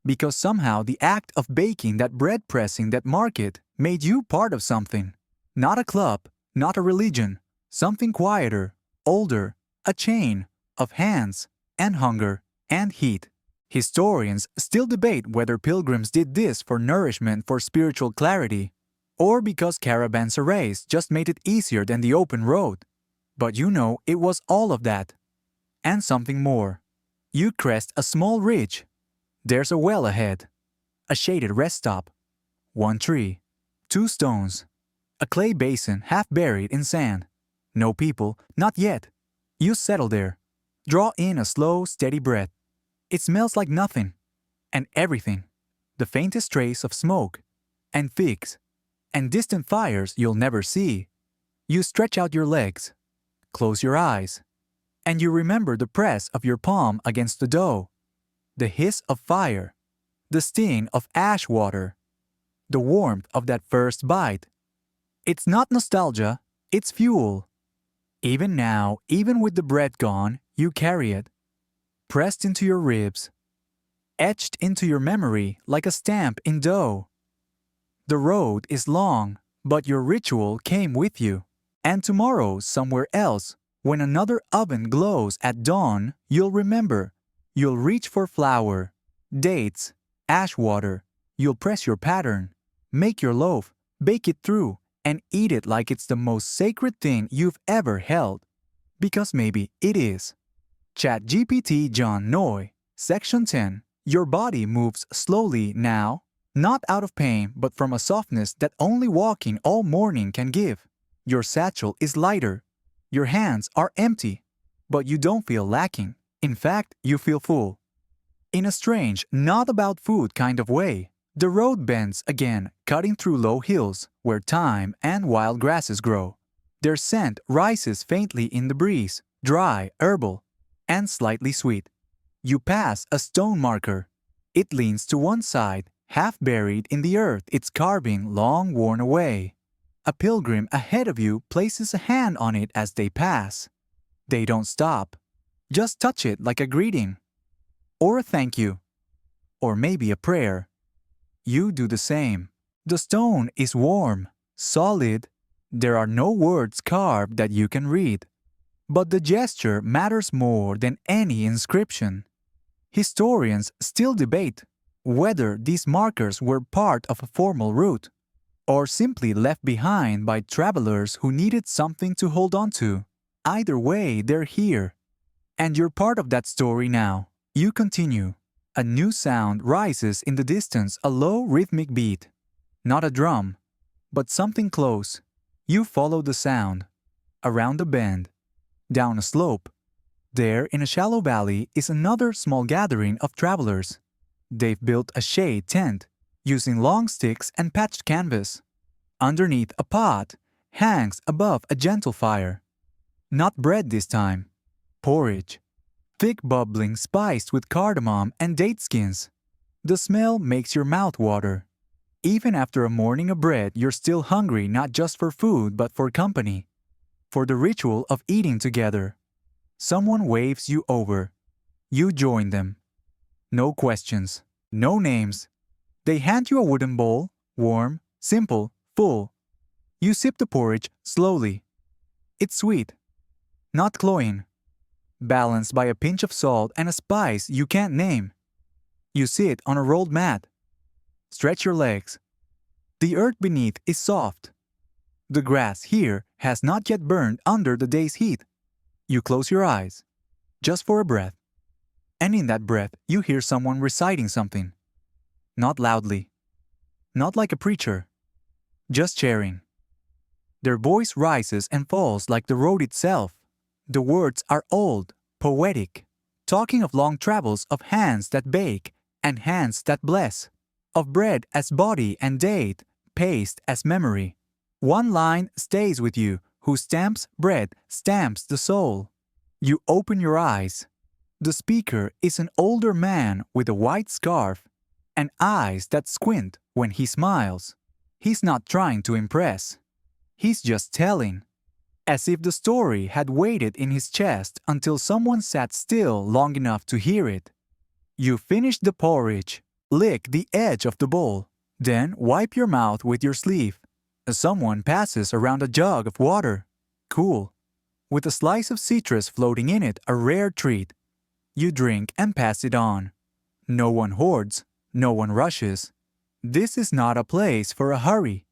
because somehow the act of baking that bread, pressing that market, made you part of something. Not a club, not a religion, something quieter, older, a chain of hands and hunger and heat. Historians still debate whether pilgrims did this for nourishment, for spiritual clarity, or because caravanserais just made it easier than the open road. But you know it was all of that. And something more. You crest a small ridge. There's a well ahead. A shaded rest stop. 1 tree. 2 stones. A clay basin half buried in sand. No people, not yet. You settle there. Draw in a slow, steady breath. It smells like nothing. And everything. The faintest trace of smoke. And figs. And distant fires you'll never see. You stretch out your legs. Close your eyes. And you remember the press of your palm against the dough. The hiss of fire. The sting of ash water. The warmth of that first bite. It's not nostalgia, it's fuel. Even now, even with the bread gone, you carry it. Pressed into your ribs. Etched into your memory like a stamp in dough. The road is long, but your ritual came with you. And tomorrow, somewhere else, when another oven glows at dawn, you'll remember. You'll reach for flour, dates, ash water. You'll press your pattern, make your loaf, bake it through, and eat it like it's the most sacred thing you've ever held. Because maybe it is. ChatGPT John Noy, Section 10. Your body moves slowly now, not out of pain but from a softness that only walking all morning can give. Your satchel is lighter. Your hands are empty. But you don't feel lacking. In fact, you feel full. In a strange, not about food kind of way. The road bends again, cutting through low hills where thyme and wild grasses grow. Their scent rises faintly in the breeze, dry, herbal, and slightly sweet. You pass a stone marker. It leans to one side, half buried in the earth, its carving long worn away. A pilgrim ahead of you places a hand on it as they pass. They don't stop. Just touch it like a greeting. Or a thank you. Or maybe a prayer. You do the same. The stone is warm, solid. There are no words carved that you can read. But the gesture matters more than any inscription. Historians still debate whether these markers were part of a formal route or simply left behind by travelers who needed something to hold on to. Either way, they're here. And you're part of that story now. You continue. A new sound rises in the distance, a low rhythmic beat. Not a drum, but something close. You follow the sound. Around a bend. Down a slope. There, in a shallow valley, is another small gathering of travelers. They've built a shade tent, using long sticks and patched canvas. Underneath a pot hangs above a gentle fire. Not bread this time. Porridge. Thick bubbling spiced with cardamom and date skins. The smell makes your mouth water. Even after a morning of bread, you're still hungry not just for food but for company. For the ritual of eating together. Someone waves you over. You join them. No questions. No names. They hand you a wooden bowl, warm, simple, full. You sip the porridge slowly. It's sweet. Not cloying. Balanced by a pinch of salt and a spice you can't name. You sit on a rolled mat. Stretch your legs. The earth beneath is soft. The grass here has not yet burned under the day's heat. You close your eyes, just for a breath. And in that breath, you hear someone reciting something. Not loudly. Not like a preacher. Just sharing. Their voice rises and falls like the road itself. The words are old, poetic, talking of long travels, of hands that bake and hands that bless, of bread as body and date, paste as memory. One line stays with you, whose stamps bread stamps the soul. You open your eyes. The speaker is an older man with a white scarf and eyes that squint when he smiles. He's not trying to impress. He's just telling. As if the story had waited in his chest until someone sat still long enough to hear it. You finish the porridge, lick the edge of the bowl, then wipe your mouth with your sleeve. Someone passes around a jug of water, cool, with a slice of citrus floating in it, a rare treat. You drink and pass it on. No one hoards, no one rushes. This is not a place for a hurry.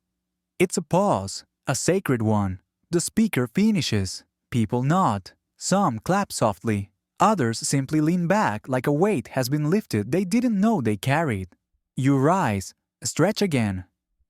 It's a pause, a sacred one. The speaker finishes. People nod. Some clap softly. Others simply lean back like a weight has been lifted they didn't know they carried. You rise, stretch again.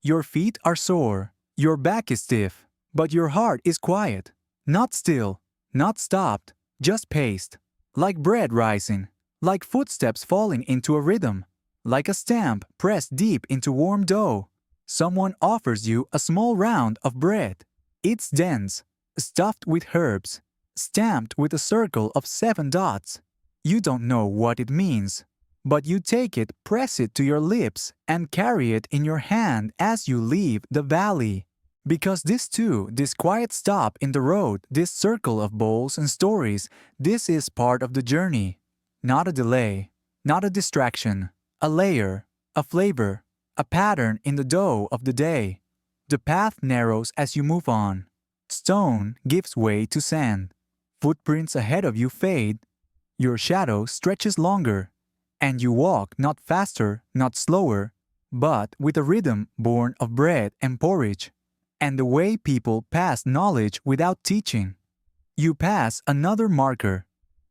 Your feet are sore, your back is stiff, but your heart is quiet. Not still, not stopped, just paced. Like bread rising, like footsteps falling into a rhythm, like a stamp pressed deep into warm dough. Someone offers you a small round of bread. It's dense, stuffed with herbs, stamped with a circle of 7 dots. You don't know what it means, but you take it, press it to your lips, and carry it in your hand as you leave the valley. Because this too, this quiet stop in the road, this circle of bowls and stories, this is part of the journey. Not a delay, not a distraction, a layer, a flavor, a pattern in the dough of the day. The path narrows as you move on. Stone gives way to sand. Footprints ahead of you fade. Your shadow stretches longer. And you walk not faster, not slower, but with a rhythm born of bread and porridge, and the way people pass knowledge without teaching. You pass another marker.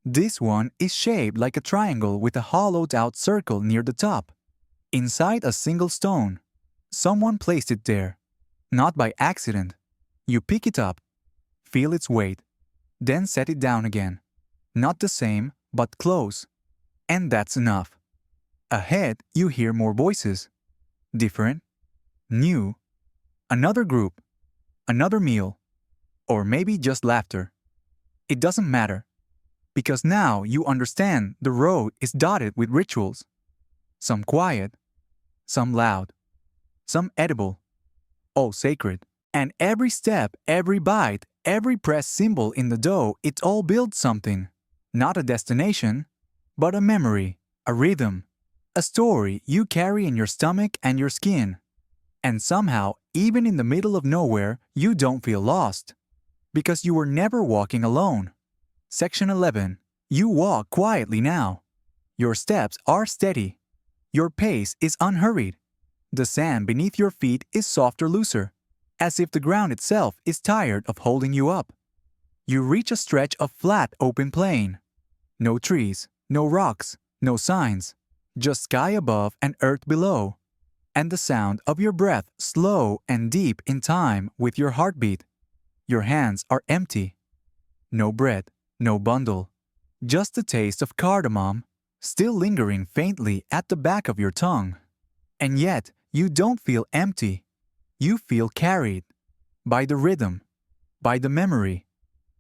This one is shaped like a triangle with a hollowed-out circle near the top. Inside a single stone. Someone placed it there. Not by accident. You pick it up, feel its weight, then set it down again. Not the same, but close. And that's enough. Ahead, you hear more voices. Different, new, another group, another meal, or maybe just laughter. It doesn't matter, because now you understand the road is dotted with rituals. Some quiet, some loud, some edible, all sacred. And every step, every bite, every pressed symbol in the dough, it all builds something. Not a destination, but a memory, a rhythm, a story you carry in your stomach and your skin. And somehow, even in the middle of nowhere, you don't feel lost. Because you were never walking alone. Section 11. You walk quietly now. Your steps are steady. Your pace is unhurried. The sand beneath your feet is softer, looser, as if the ground itself is tired of holding you up. You reach a stretch of flat, open plain. No trees, no rocks, no signs, just sky above and earth below, and the sound of your breath slow and deep in time with your heartbeat. Your hands are empty. No bread, no bundle, just the taste of cardamom still lingering faintly at the back of your tongue. And yet, you don't feel empty. You feel carried by the rhythm, by the memory,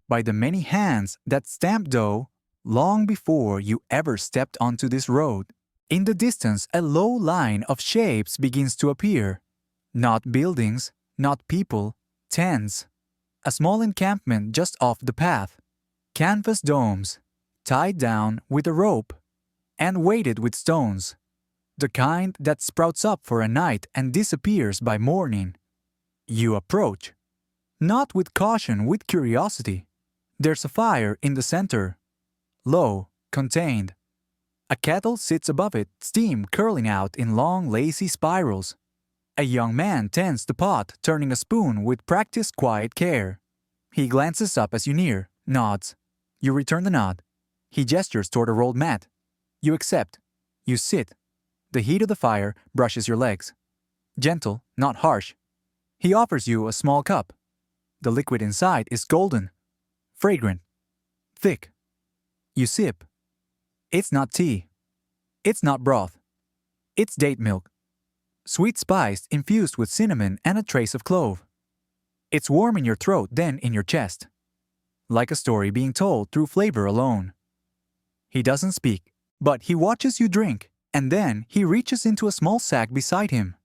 by the many hands that stamp dough long before you ever stepped onto this road. In the distance, a low line of shapes begins to appear. Not buildings, not people, tents. A small encampment just off the path. Canvas domes, tied down with a rope and weighted with stones. The kind that sprouts up for a night and disappears by morning. You approach. Not with caution, with curiosity. There's a fire in the center. Low, contained. A kettle sits above it, steam curling out in long, lazy spirals. A young man tends the pot, turning a spoon with practiced quiet care. He glances up as you near, nods. You return the nod. He gestures toward a rolled mat. You accept. You sit. The heat of the fire brushes your legs. Gentle, not harsh. He offers you a small cup. The liquid inside is golden, fragrant, thick. You sip. It's not tea. It's not broth. It's date milk. Sweet spiced, infused with cinnamon and a trace of clove. It's warm in your throat, then in your chest. Like a story being told through flavor alone. He doesn't speak, but he watches you drink, and then he reaches into a small sack beside him,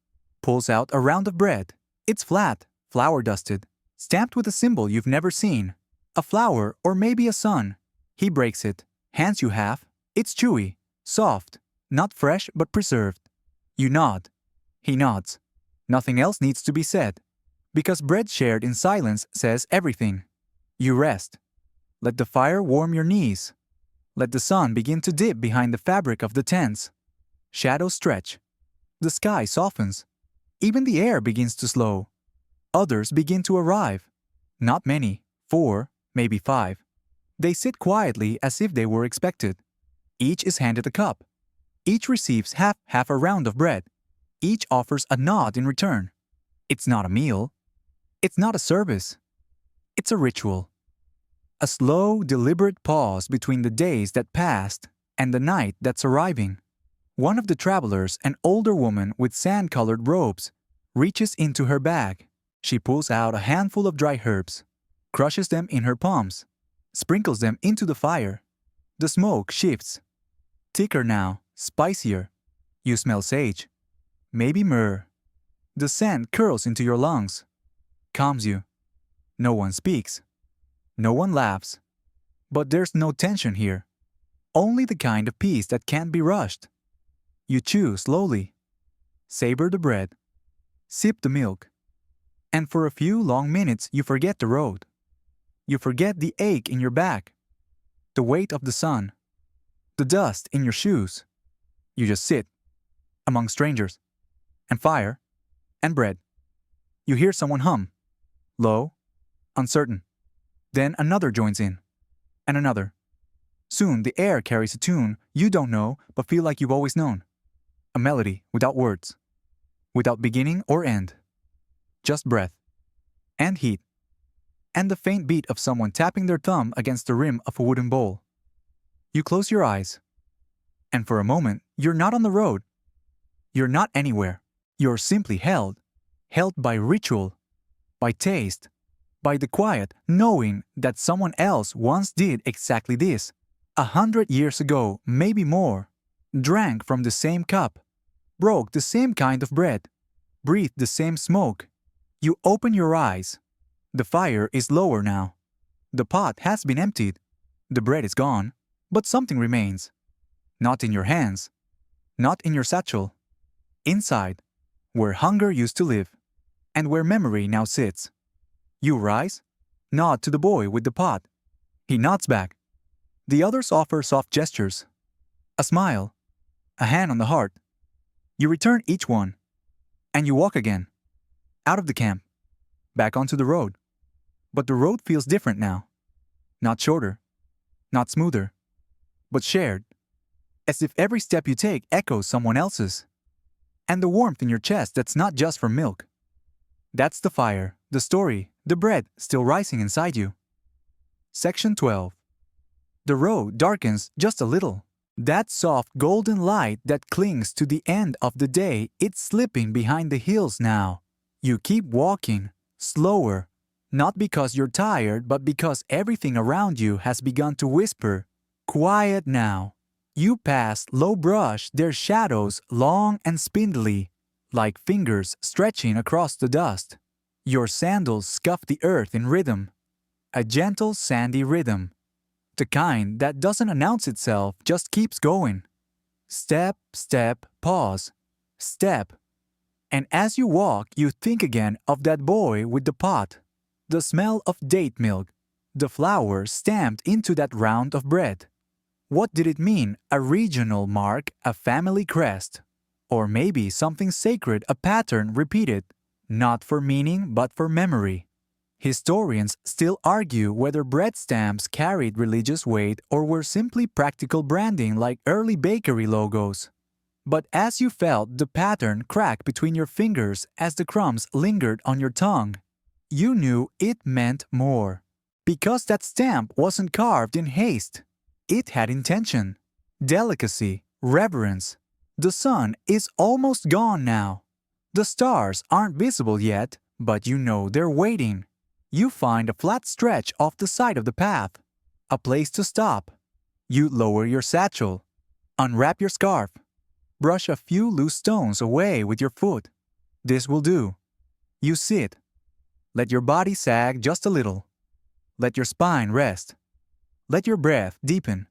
pulls out a round of bread. It's flat, flour-dusted, stamped with a symbol you've never seen. A flower or maybe a sun. He breaks it, hands you half. It's chewy, soft, not fresh but preserved. You nod. He nods. Nothing else needs to be said, because bread shared in silence says everything. You rest. Let the fire warm your knees. Let the sun begin to dip behind the fabric of the tents. Shadows stretch. The sky softens. Even the air begins to slow. Others begin to arrive. Not many, 4, maybe 5. They sit quietly as if they were expected. Each is handed a cup. Each receives half a round of bread. Each offers a nod in return. It's not a meal. It's not a service. It's a ritual. A slow, deliberate pause between the days that passed and the night that's arriving. One of the travelers, an older woman with sand-colored robes, reaches into her bag. She pulls out a handful of dry herbs, crushes them in her palms, sprinkles them into the fire. The smoke shifts. Thicker now, spicier. You smell sage, maybe myrrh. The scent curls into your lungs, calms you. No one speaks. No one laughs. But there's no tension here. Only the kind of peace that can't be rushed. You chew slowly. Savor the bread. Sip the milk. And for a few long minutes you forget the road. You forget the ache in your back, the weight of the sun, the dust in your shoes. You just sit among strangers and fire and bread. You hear someone hum, low, uncertain. Then another joins in, and another. Soon the air carries a tune you don't know but feel like you've always known. A melody without words, without beginning or end. Just breath, and heat, and the faint beat of someone tapping their thumb against the rim of a wooden bowl. You close your eyes, and for a moment you're not on the road. You're not anywhere. You're simply held by ritual, by taste, by the quiet knowing that someone else once did exactly this, 100 years ago, maybe more, drank from the same cup, broke the same kind of bread, breathed the same smoke. You open your eyes. The fire is lower now. The pot has been emptied. The bread is gone, but something remains. Not in your hands, not in your satchel. Inside, where hunger used to live, and where memory now sits. You rise, nod to the boy with the pot. He nods back. The others offer soft gestures. A smile, a hand on the heart. You return each one, and you walk again. Out of the camp, back onto the road. But the road feels different now. Not shorter, not smoother, but shared, as if every step you take echoes someone else's. And the warmth in your chest that's not just from milk. That's the fire, the story, the bread still rising inside you. Section 12. The road darkens just a little. That soft golden light that clings to the end of the day, it's slipping behind the hills now. You keep walking, slower, not because you're tired, but because everything around you has begun to whisper, quiet now. You pass low brush, their shadows long and spindly, like fingers stretching across the dust. Your sandals scuff the earth in rhythm, a gentle sandy rhythm, the kind that doesn't announce itself, just keeps going. Step, step, pause, step. And as you walk, you think again of that boy with the pot, the smell of date milk, the flour stamped into that round of bread. What did it mean? A regional mark, a family crest? Or maybe something sacred, a pattern repeated, not for meaning but for memory. Historians still argue whether bread stamps carried religious weight or were simply practical branding like early bakery logos. But as you felt the pattern crack between your fingers as the crumbs lingered on your tongue, you knew it meant more. Because that stamp wasn't carved in haste. It had intention, delicacy, reverence. The sun is almost gone now. The stars aren't visible yet, but you know they're waiting. You find a flat stretch off the side of the path, a place to stop. You lower your satchel, unwrap your scarf, brush a few loose stones away with your foot. This will do. You sit. Let your body sag just a little. Let your spine rest. Let your breath deepen.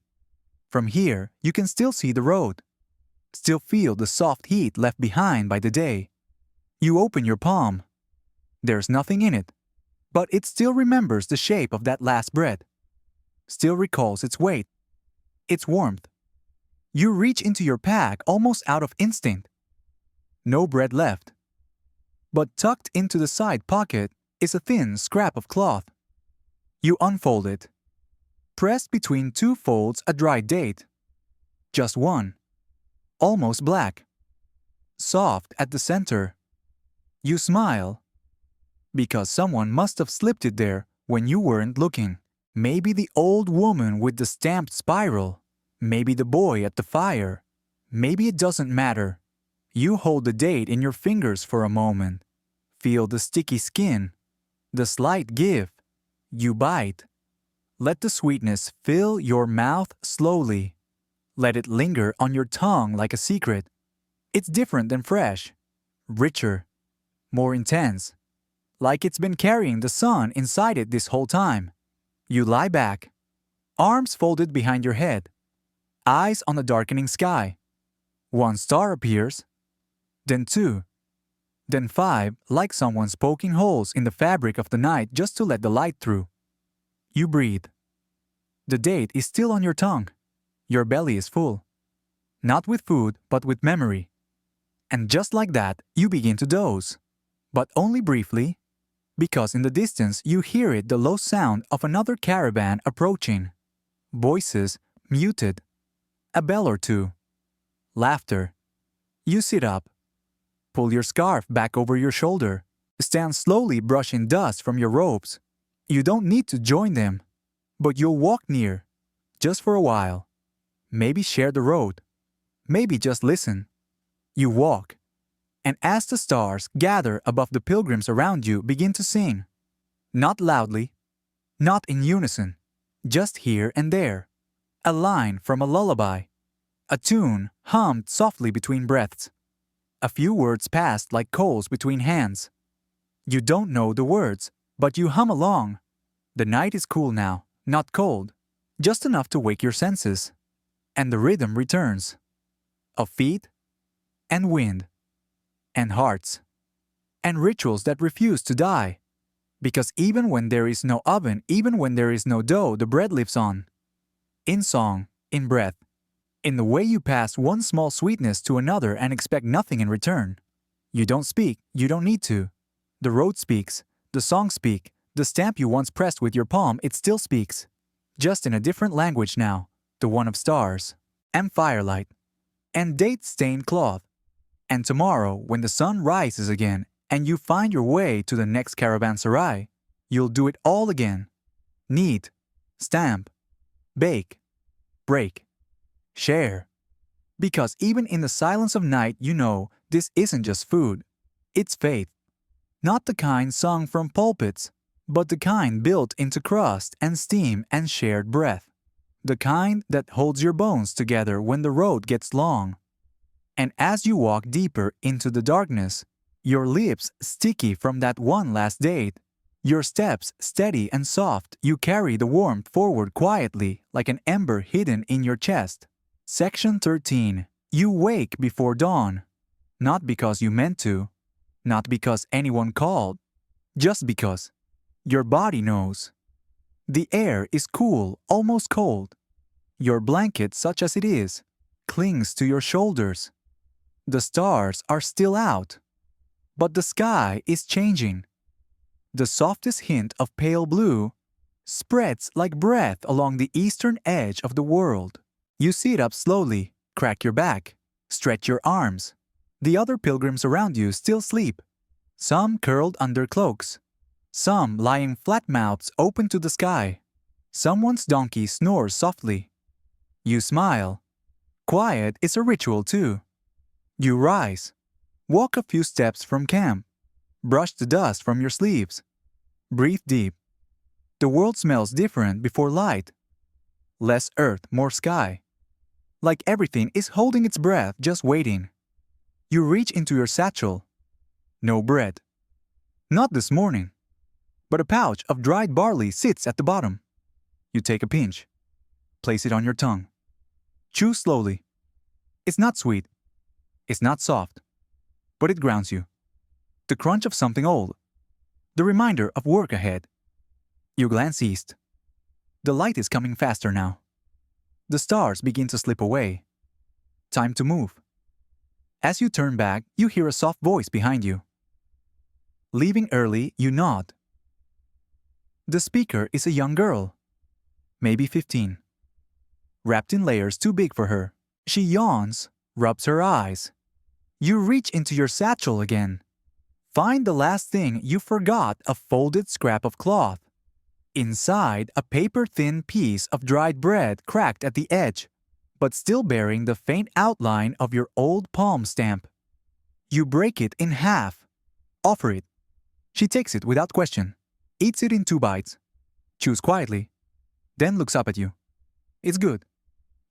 From here, you can still see the road, still feel the soft heat left behind by the day. You open your palm. There's nothing in it, but it still remembers the shape of that last bread, still recalls its weight, its warmth. You reach into your pack almost out of instinct. No bread left. But tucked into the side pocket is a thin scrap of cloth. You unfold it. Pressed between two folds a dried date. Just one. Almost black. Soft at the center. You smile, Because someone must have slipped it there when you weren't looking. Maybe the old woman with the stamped spiral. Maybe the boy at the fire. Maybe it doesn't matter. You hold the date in your fingers for a moment. Feel the sticky skin. The slight give. You bite. Let the sweetness fill your mouth slowly. Let it linger on your tongue like a secret. It's different than fresh. Richer. More intense. Like it's been carrying the sun inside it this whole time. You lie back, arms folded behind your head, eyes on the darkening sky. One star appears, then two, then five, like someone's poking holes in the fabric of the night just to let the light through. You breathe. The date is still on your tongue. Your belly is full. Not with food, but with memory. And just like that, you begin to doze. But only briefly, because in the distance you hear it, the low sound of another caravan approaching. Voices muted. A bell or two. Laughter. You sit up. Pull your scarf back over your shoulder. Stand slowly brushing dust from your robes. You don't need to join them, but you'll walk near, just for a while. Maybe share the road. Maybe just listen. You walk. And as the stars gather above the pilgrims around you begin to sing, not loudly, not in unison, just here and there, a line from a lullaby, a tune hummed softly between breaths, a few words passed like coals between hands. You don't know the words, but you hum along. The night is cool now, not cold, just enough to wake your senses. And the rhythm returns, of feet and wind. And hearts, and rituals that refuse to die. Because even when there is no oven, even when there is no dough, the bread lives on. In song, in breath, in the way you pass one small sweetness to another and expect nothing in return. You don't speak, you don't need to. The road speaks, the songs speak, the stamp you once pressed with your palm, it still speaks. Just in a different language now, the one of stars, and firelight, and date-stained cloth. And tomorrow, when the sun rises again and you find your way to the next Caravanserai, you'll do it all again. Knead, stamp, bake, break, share. Because even in the silence of night, you know this isn't just food. It's faith. Not the kind sung from pulpits, but the kind built into crust and steam and shared breath. The kind that holds your bones together when the road gets long. And as you walk deeper into the darkness, your lips sticky from that one last date, your steps steady and soft, you carry the warmth forward quietly like an ember hidden in your chest. Section 13. You wake before dawn. Not because you meant to, not because anyone called, just because. Your body knows. The air is cool, almost cold. Your blanket, such as it is, clings to your shoulders. The stars are still out, but the sky is changing. The softest hint of pale blue spreads like breath along the eastern edge of the world. You sit up slowly, crack your back, stretch your arms. The other pilgrims around you still sleep, some curled under cloaks, some lying flat mouths open to the sky. Someone's donkey snores softly. You smile. Quiet is a ritual too. You rise, walk a few steps from camp, brush the dust from your sleeves, breathe deep. The world smells different before light. Less earth, more sky. Like everything is holding its breath, just waiting. You reach into your satchel. No bread. Not this morning. But a pouch of dried barley sits at the bottom. You take a pinch. Place it on your tongue. Chew slowly. It's not sweet. It's not soft, but it grounds you. The crunch of something old. The reminder of work ahead. You glance east. The light is coming faster now. The stars begin to slip away. Time to move. As you turn back, you hear a soft voice behind you. Leaving early, you nod. The speaker is a young girl, maybe 15. Wrapped in layers too big for her, she yawns, rubs her eyes. You reach into your satchel again. Find the last thing you forgot, a folded scrap of cloth. Inside, a paper-thin piece of dried bread cracked at the edge, but still bearing the faint outline of your old palm stamp. You break it in half. Offer it. She takes it without question, eats it in 2 bites, chews quietly, then looks up at you. It's good.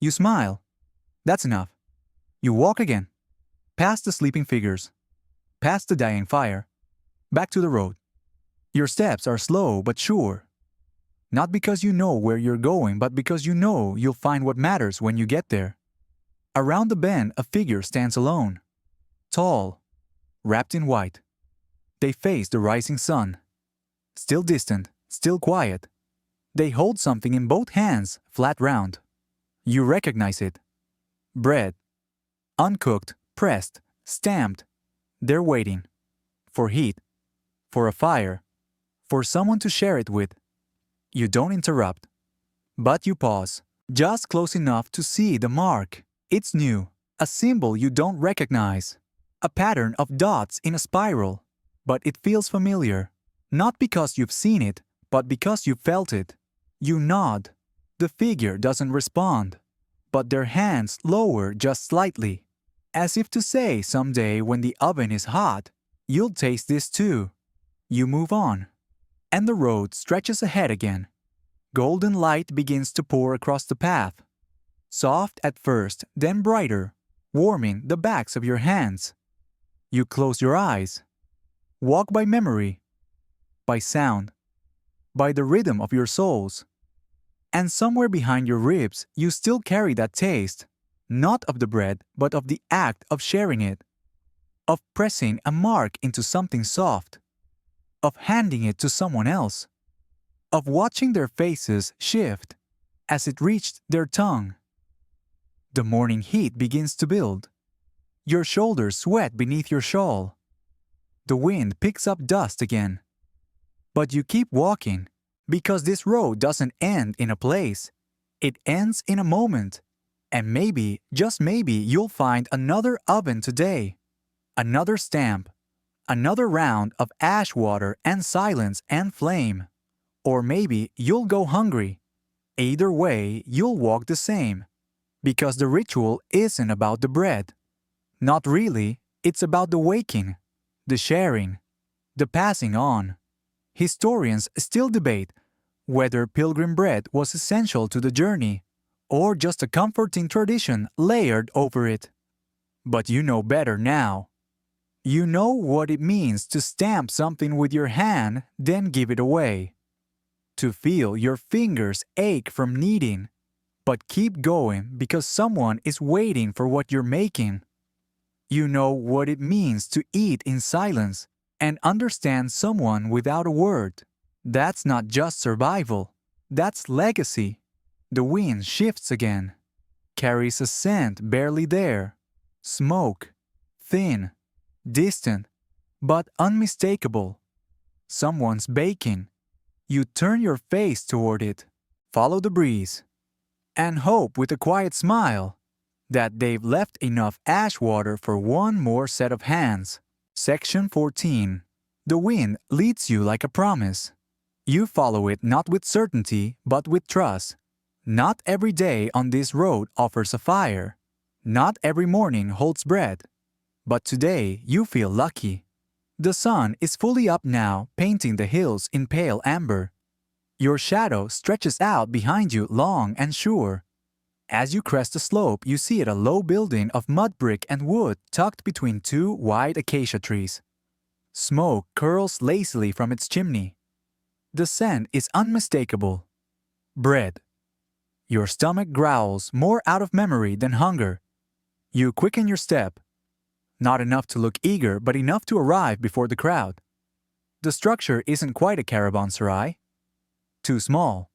You smile. That's enough. You walk again, past the sleeping figures, past the dying fire, back to the road. Your steps are slow but sure. Not because you know where you're going, but because you know you'll find what matters when you get there. Around the bend, a figure stands alone. Tall, wrapped in white. They face the rising sun. Still distant, still quiet. They hold something in both hands, flat round. You recognize it. Bread. Uncooked, pressed, stamped. They're waiting. For heat. For a fire. For someone to share it with. You don't interrupt. But you pause, just close enough to see the mark. It's new. A symbol you don't recognize. A pattern of dots in a spiral. But it feels familiar. Not because you've seen it, but because you felt it. You nod. The figure doesn't respond. But their hands lower just slightly. As if to say someday when the oven is hot, you'll taste this too. You move on. And the road stretches ahead again. Golden light begins to pour across the path. Soft at first, then brighter, warming the backs of your hands. You close your eyes. Walk by memory, by sound, by the rhythm of your soles. And somewhere behind your ribs, you still carry that taste, not of the bread, but of the act of sharing it, of pressing a mark into something soft, of handing it to someone else, of watching their faces shift as it reached their tongue. The morning heat begins to build. Your shoulders sweat beneath your shawl. The wind picks up dust again. But you keep walking, because this road doesn't end in a place. It ends in a moment. And maybe, just maybe, you'll find another oven today. Another stamp. Another round of ash water and silence and flame. Or maybe you'll go hungry. Either way, you'll walk the same. Because the ritual isn't about the bread. Not really, it's about the waking, the sharing, the passing on. Historians still debate whether pilgrim bread was essential to the journey or just a comforting tradition layered over it. But you know better now. You know what it means to stamp something with your hand, then give it away. To feel your fingers ache from kneading, but keep going because someone is waiting for what you're making. You know what it means to eat in silence and understand someone without a word. That's not just survival. That's legacy. The wind shifts again. Carries a scent barely there. Smoke. Thin. Distant. But unmistakable. Someone's baking. You turn your face toward it. Follow the breeze. And hope with a quiet smile that they've left enough ash water for one more set of hands. Section 14. The wind leads you like a promise. You follow it not with certainty, but with trust. Not every day on this road offers a fire. Not every morning holds bread. But today you feel lucky. The sun is fully up now, painting the hills in pale amber. Your shadow stretches out behind you long and sure. As you crest the slope, you see it a low building of mud brick and wood tucked between 2 wide acacia trees. Smoke curls lazily from its chimney. The scent is unmistakable. Bread. Your stomach growls more out of memory than hunger. You quicken your step. Not enough to look eager, but enough to arrive before the crowd. The structure isn't quite a caravanserai. Too small.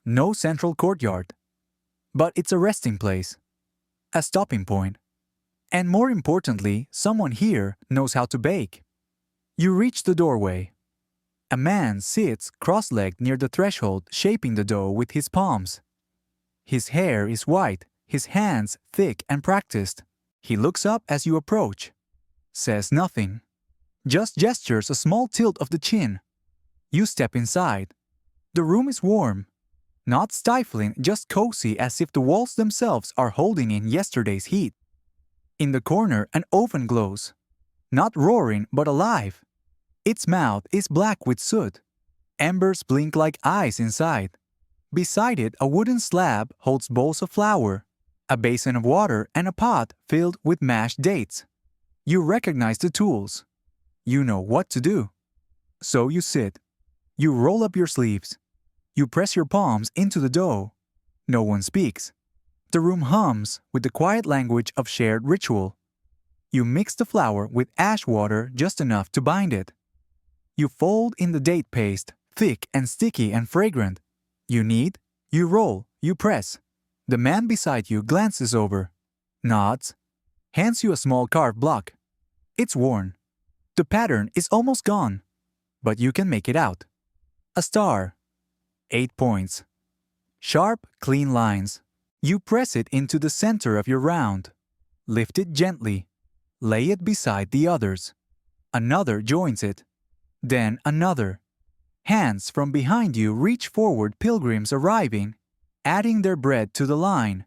No central courtyard. But it's a resting place. A stopping point. And more importantly, someone here knows how to bake. You reach the doorway. A man sits cross-legged near the threshold, shaping the dough with his palms. His hair is white, his hands thick and practiced. He looks up as you approach. Says nothing. just gestures a small tilt of the chin. You step inside. The room is warm. Not stifling, just cozy as if the walls themselves are holding in yesterday's heat. In the corner, an oven glows. Not roaring, but alive. Its mouth is black with soot. Embers blink like eyes inside. Beside it, a wooden slab holds bowls of flour, a basin of water, and a pot filled with mashed dates. You recognize the tools. You know what to do. So you sit. You roll up your sleeves. You press your palms into the dough. No one speaks. The room hums with the quiet language of shared ritual. You mix the flour with ash water just enough to bind it. You fold in the date paste, thick and sticky and fragrant. You knead, you roll, you press. The man beside you glances over, nods, hands you a small carved block. It's worn. The pattern is almost gone, but you can make it out. A star. 8 points. Sharp, clean lines. You press it into the center of your round. Lift it gently. Lay it beside the others. Another joins it. Then another. Hands from behind you reach forward, pilgrims arriving, adding their bread to the line,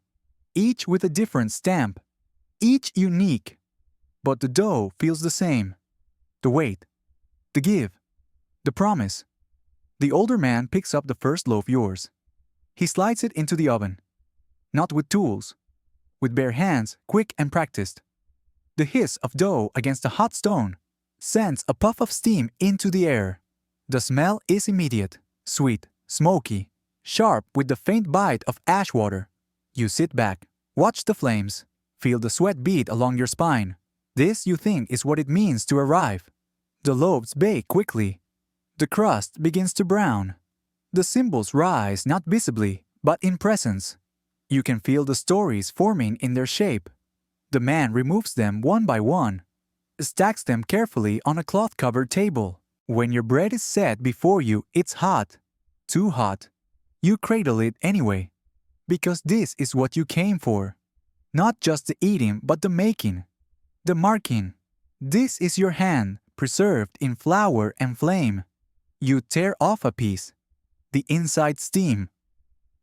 each with a different stamp, each unique. But the dough feels the same. The weight, the give, the promise. The older man picks up the first loaf, yours. He slides it into the oven. Not with tools, with bare hands, quick and practiced. The hiss of dough against a hot stone sends a puff of steam into the air. The smell is immediate, sweet, smoky, sharp with the faint bite of ash water. You sit back, watch the flames, feel the sweat bead along your spine. This, you think, is what it means to arrive. The loaves bake quickly. The crust begins to brown. The symbols rise not visibly, but in presence. You can feel the stories forming in their shape. The man removes them one by one, stacks them carefully on a cloth-covered table. When your bread is set before you, it's hot. Too hot. You cradle it anyway, because this is what you came for. Not just the eating, but the making, the marking. This is your hand, preserved in flour and flame. You tear off a piece. The inside steam.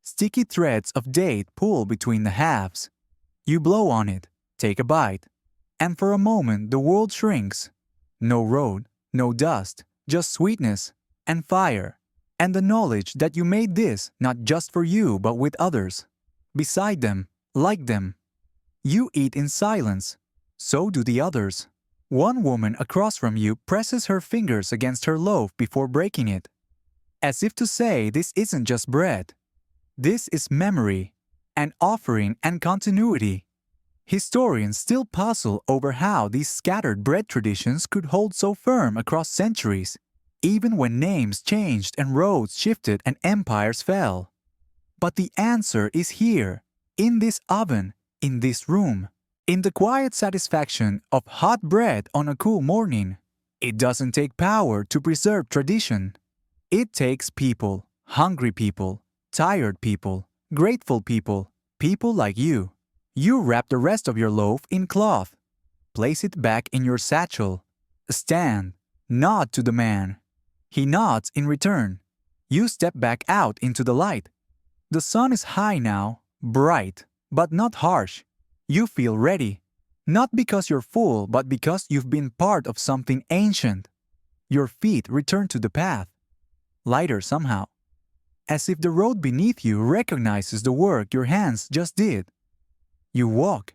Sticky threads of date pull between the halves. You blow on it, take a bite, and for a moment the world shrinks. No road, no dust, just sweetness and fire, and the knowledge that you made this not just for you but with others. Beside them, like them. You eat in silence. So do the others. One woman across from you presses her fingers against her loaf before breaking it, as if to say this isn't just bread. This is memory, an offering and continuity. Historians still puzzle over how these scattered bread traditions could hold so firm across centuries, even when names changed and roads shifted and empires fell. But the answer is here, in this oven, in this room, in the quiet satisfaction of hot bread on a cool morning. It doesn't take power to preserve tradition. It takes people, hungry people, tired people, grateful people, people like you. You wrap the rest of your loaf in cloth. Place it back in your satchel. Stand. Nod to the man. He nods in return. You step back out into the light. The sun is high now, bright, but not harsh. You feel ready. Not because you're full, but because you've been part of something ancient. Your feet return to the path. Lighter somehow. As if the road beneath you recognizes the work your hands just did. You walk,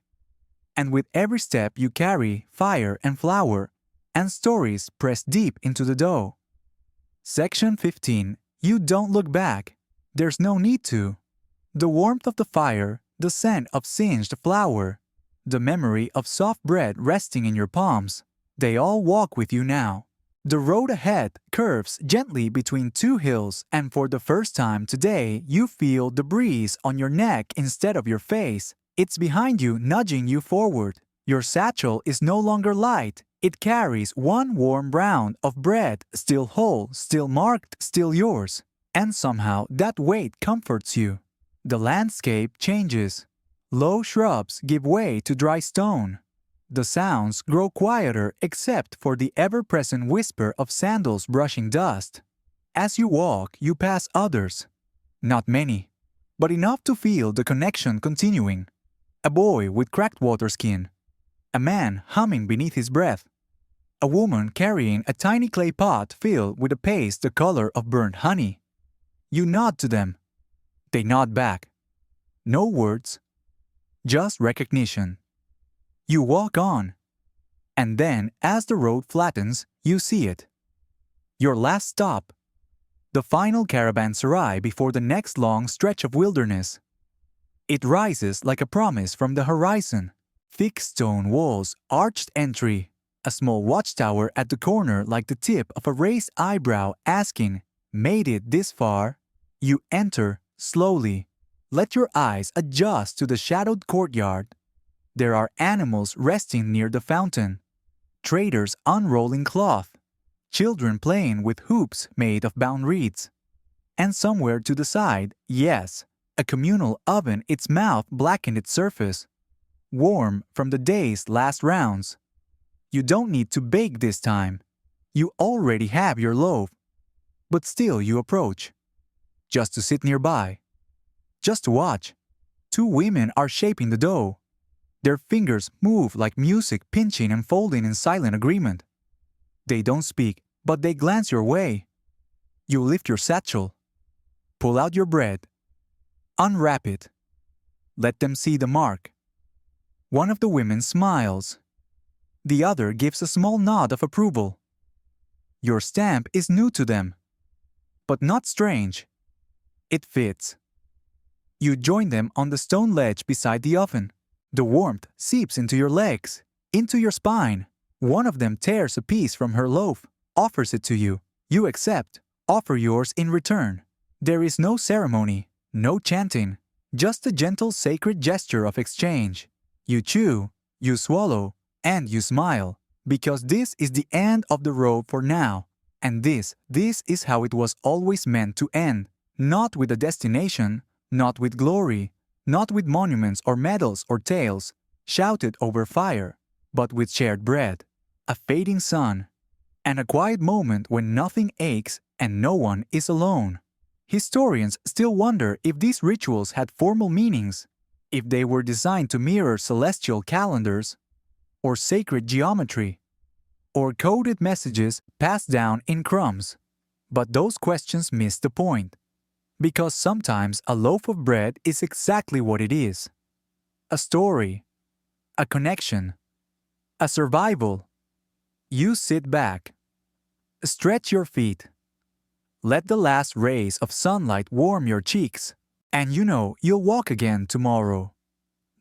and with every step you carry fire and flour, and stories pressed deep into the dough. Section 15. You don't look back. There's no need to. The warmth of the fire, the scent of singed flour, the memory of soft bread resting in your palms, they all walk with you now. The road ahead curves gently between two hills, and for the first time today you feel the breeze on your neck instead of your face. It's behind you, nudging you forward. Your satchel is no longer light. It carries one warm round of bread, still whole, still marked, still yours. And somehow that weight comforts you. The landscape changes. Low shrubs give way to dry stone. The sounds grow quieter except for the ever-present whisper of sandals brushing dust. As you walk, you pass others. Not many, but enough to feel the connection continuing. A boy with cracked water skin. A man humming beneath his breath. A woman carrying a tiny clay pot filled with a paste the color of burnt honey. You nod to them. They nod back. No words, just recognition. You walk on. And then, as the road flattens, you see it. Your last stop. The final caravanserai before the next long stretch of wilderness. It rises like a promise from the horizon. Thick stone walls, arched entry, a small watchtower at the corner like the tip of a raised eyebrow asking, "Made it this far?" You enter, slowly. Let your eyes adjust to the shadowed courtyard. There are animals resting near the fountain, traders unrolling cloth, children playing with hoops made of bound reeds. And somewhere to the side, yes, a communal oven, its mouth blackened its surface, warm from the day's last rounds. You don't need to bake this time. You already have your loaf. But still you approach. Just to sit nearby. Just to watch. Two women are shaping the dough. Their fingers move like music, pinching and folding in silent agreement. They don't speak, but they glance your way. You lift your satchel. Pull out your bread. Unwrap it. Let them see the mark. One of the women smiles. The other gives a small nod of approval. Your stamp is new to them, but not strange. It fits. You join them on the stone ledge beside the oven. The warmth seeps into your legs, into your spine. One of them tears a piece from her loaf, offers it to you. You accept, offer yours in return. There is no ceremony, no chanting, just a gentle sacred gesture of exchange. You chew, you swallow, and you smile, because this is the end of the road for now. And this is how it was always meant to end. Not with a destination, not with glory, not with monuments or medals or tales, shouted over fire, but with shared bread, a fading sun, and a quiet moment when nothing aches and no one is alone. Historians still wonder if these rituals had formal meanings, if they were designed to mirror celestial calendars, or sacred geometry, or coded messages passed down in crumbs. But those questions miss the point. Because sometimes a loaf of bread is exactly what it is. A story, a connection, a survival. You sit back. Stretch your feet. Let the last rays of sunlight warm your cheeks, and you know you'll walk again tomorrow.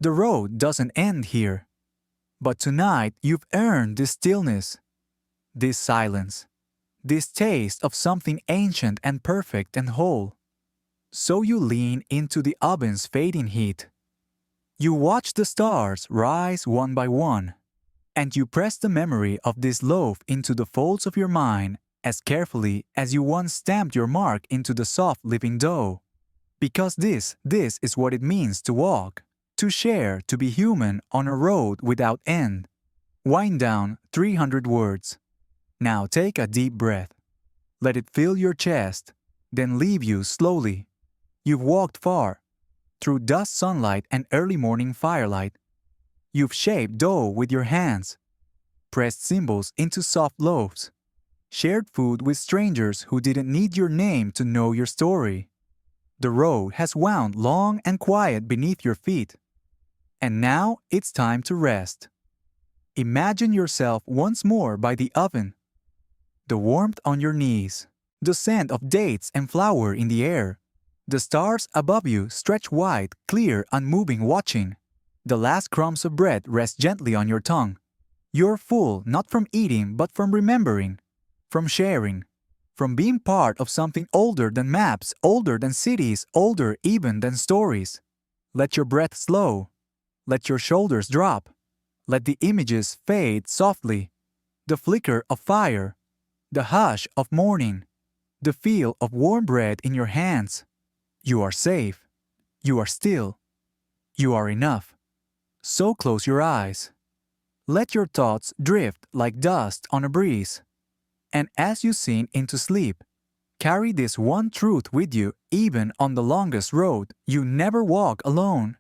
The road doesn't end here. But tonight you've earned this stillness, this silence, this taste of something ancient and perfect and whole. So you lean into the oven's fading heat. You watch the stars rise one by one, and you press the memory of this loaf into the folds of your mind as carefully as you once stamped your mark into the soft living dough. Because this is what it means to walk, to share, to be human on a road without end. Wind down 300 words. Now take a deep breath. Let it fill your chest, then leave you slowly. You've walked far, through dust sunlight and early morning firelight. You've shaped dough with your hands, pressed symbols into soft loaves, shared food with strangers who didn't need your name to know your story. The road has wound long and quiet beneath your feet. And now it's time to rest. Imagine yourself once more by the oven. The warmth on your knees, the scent of dates and flour in the air. The stars above you stretch wide, clear, unmoving, watching. The last crumbs of bread rest gently on your tongue. You're full not from eating but from remembering, from sharing, from being part of something older than maps, older than cities, older even than stories. Let your breath slow. Let your shoulders drop. Let the images fade softly. The flicker of fire, the hush of morning, the feel of warm bread in your hands. You are safe. You are still. You are enough. So close your eyes. Let your thoughts drift like dust on a breeze. And as you sink into sleep, carry this one truth with you even on the longest road: you never walk alone.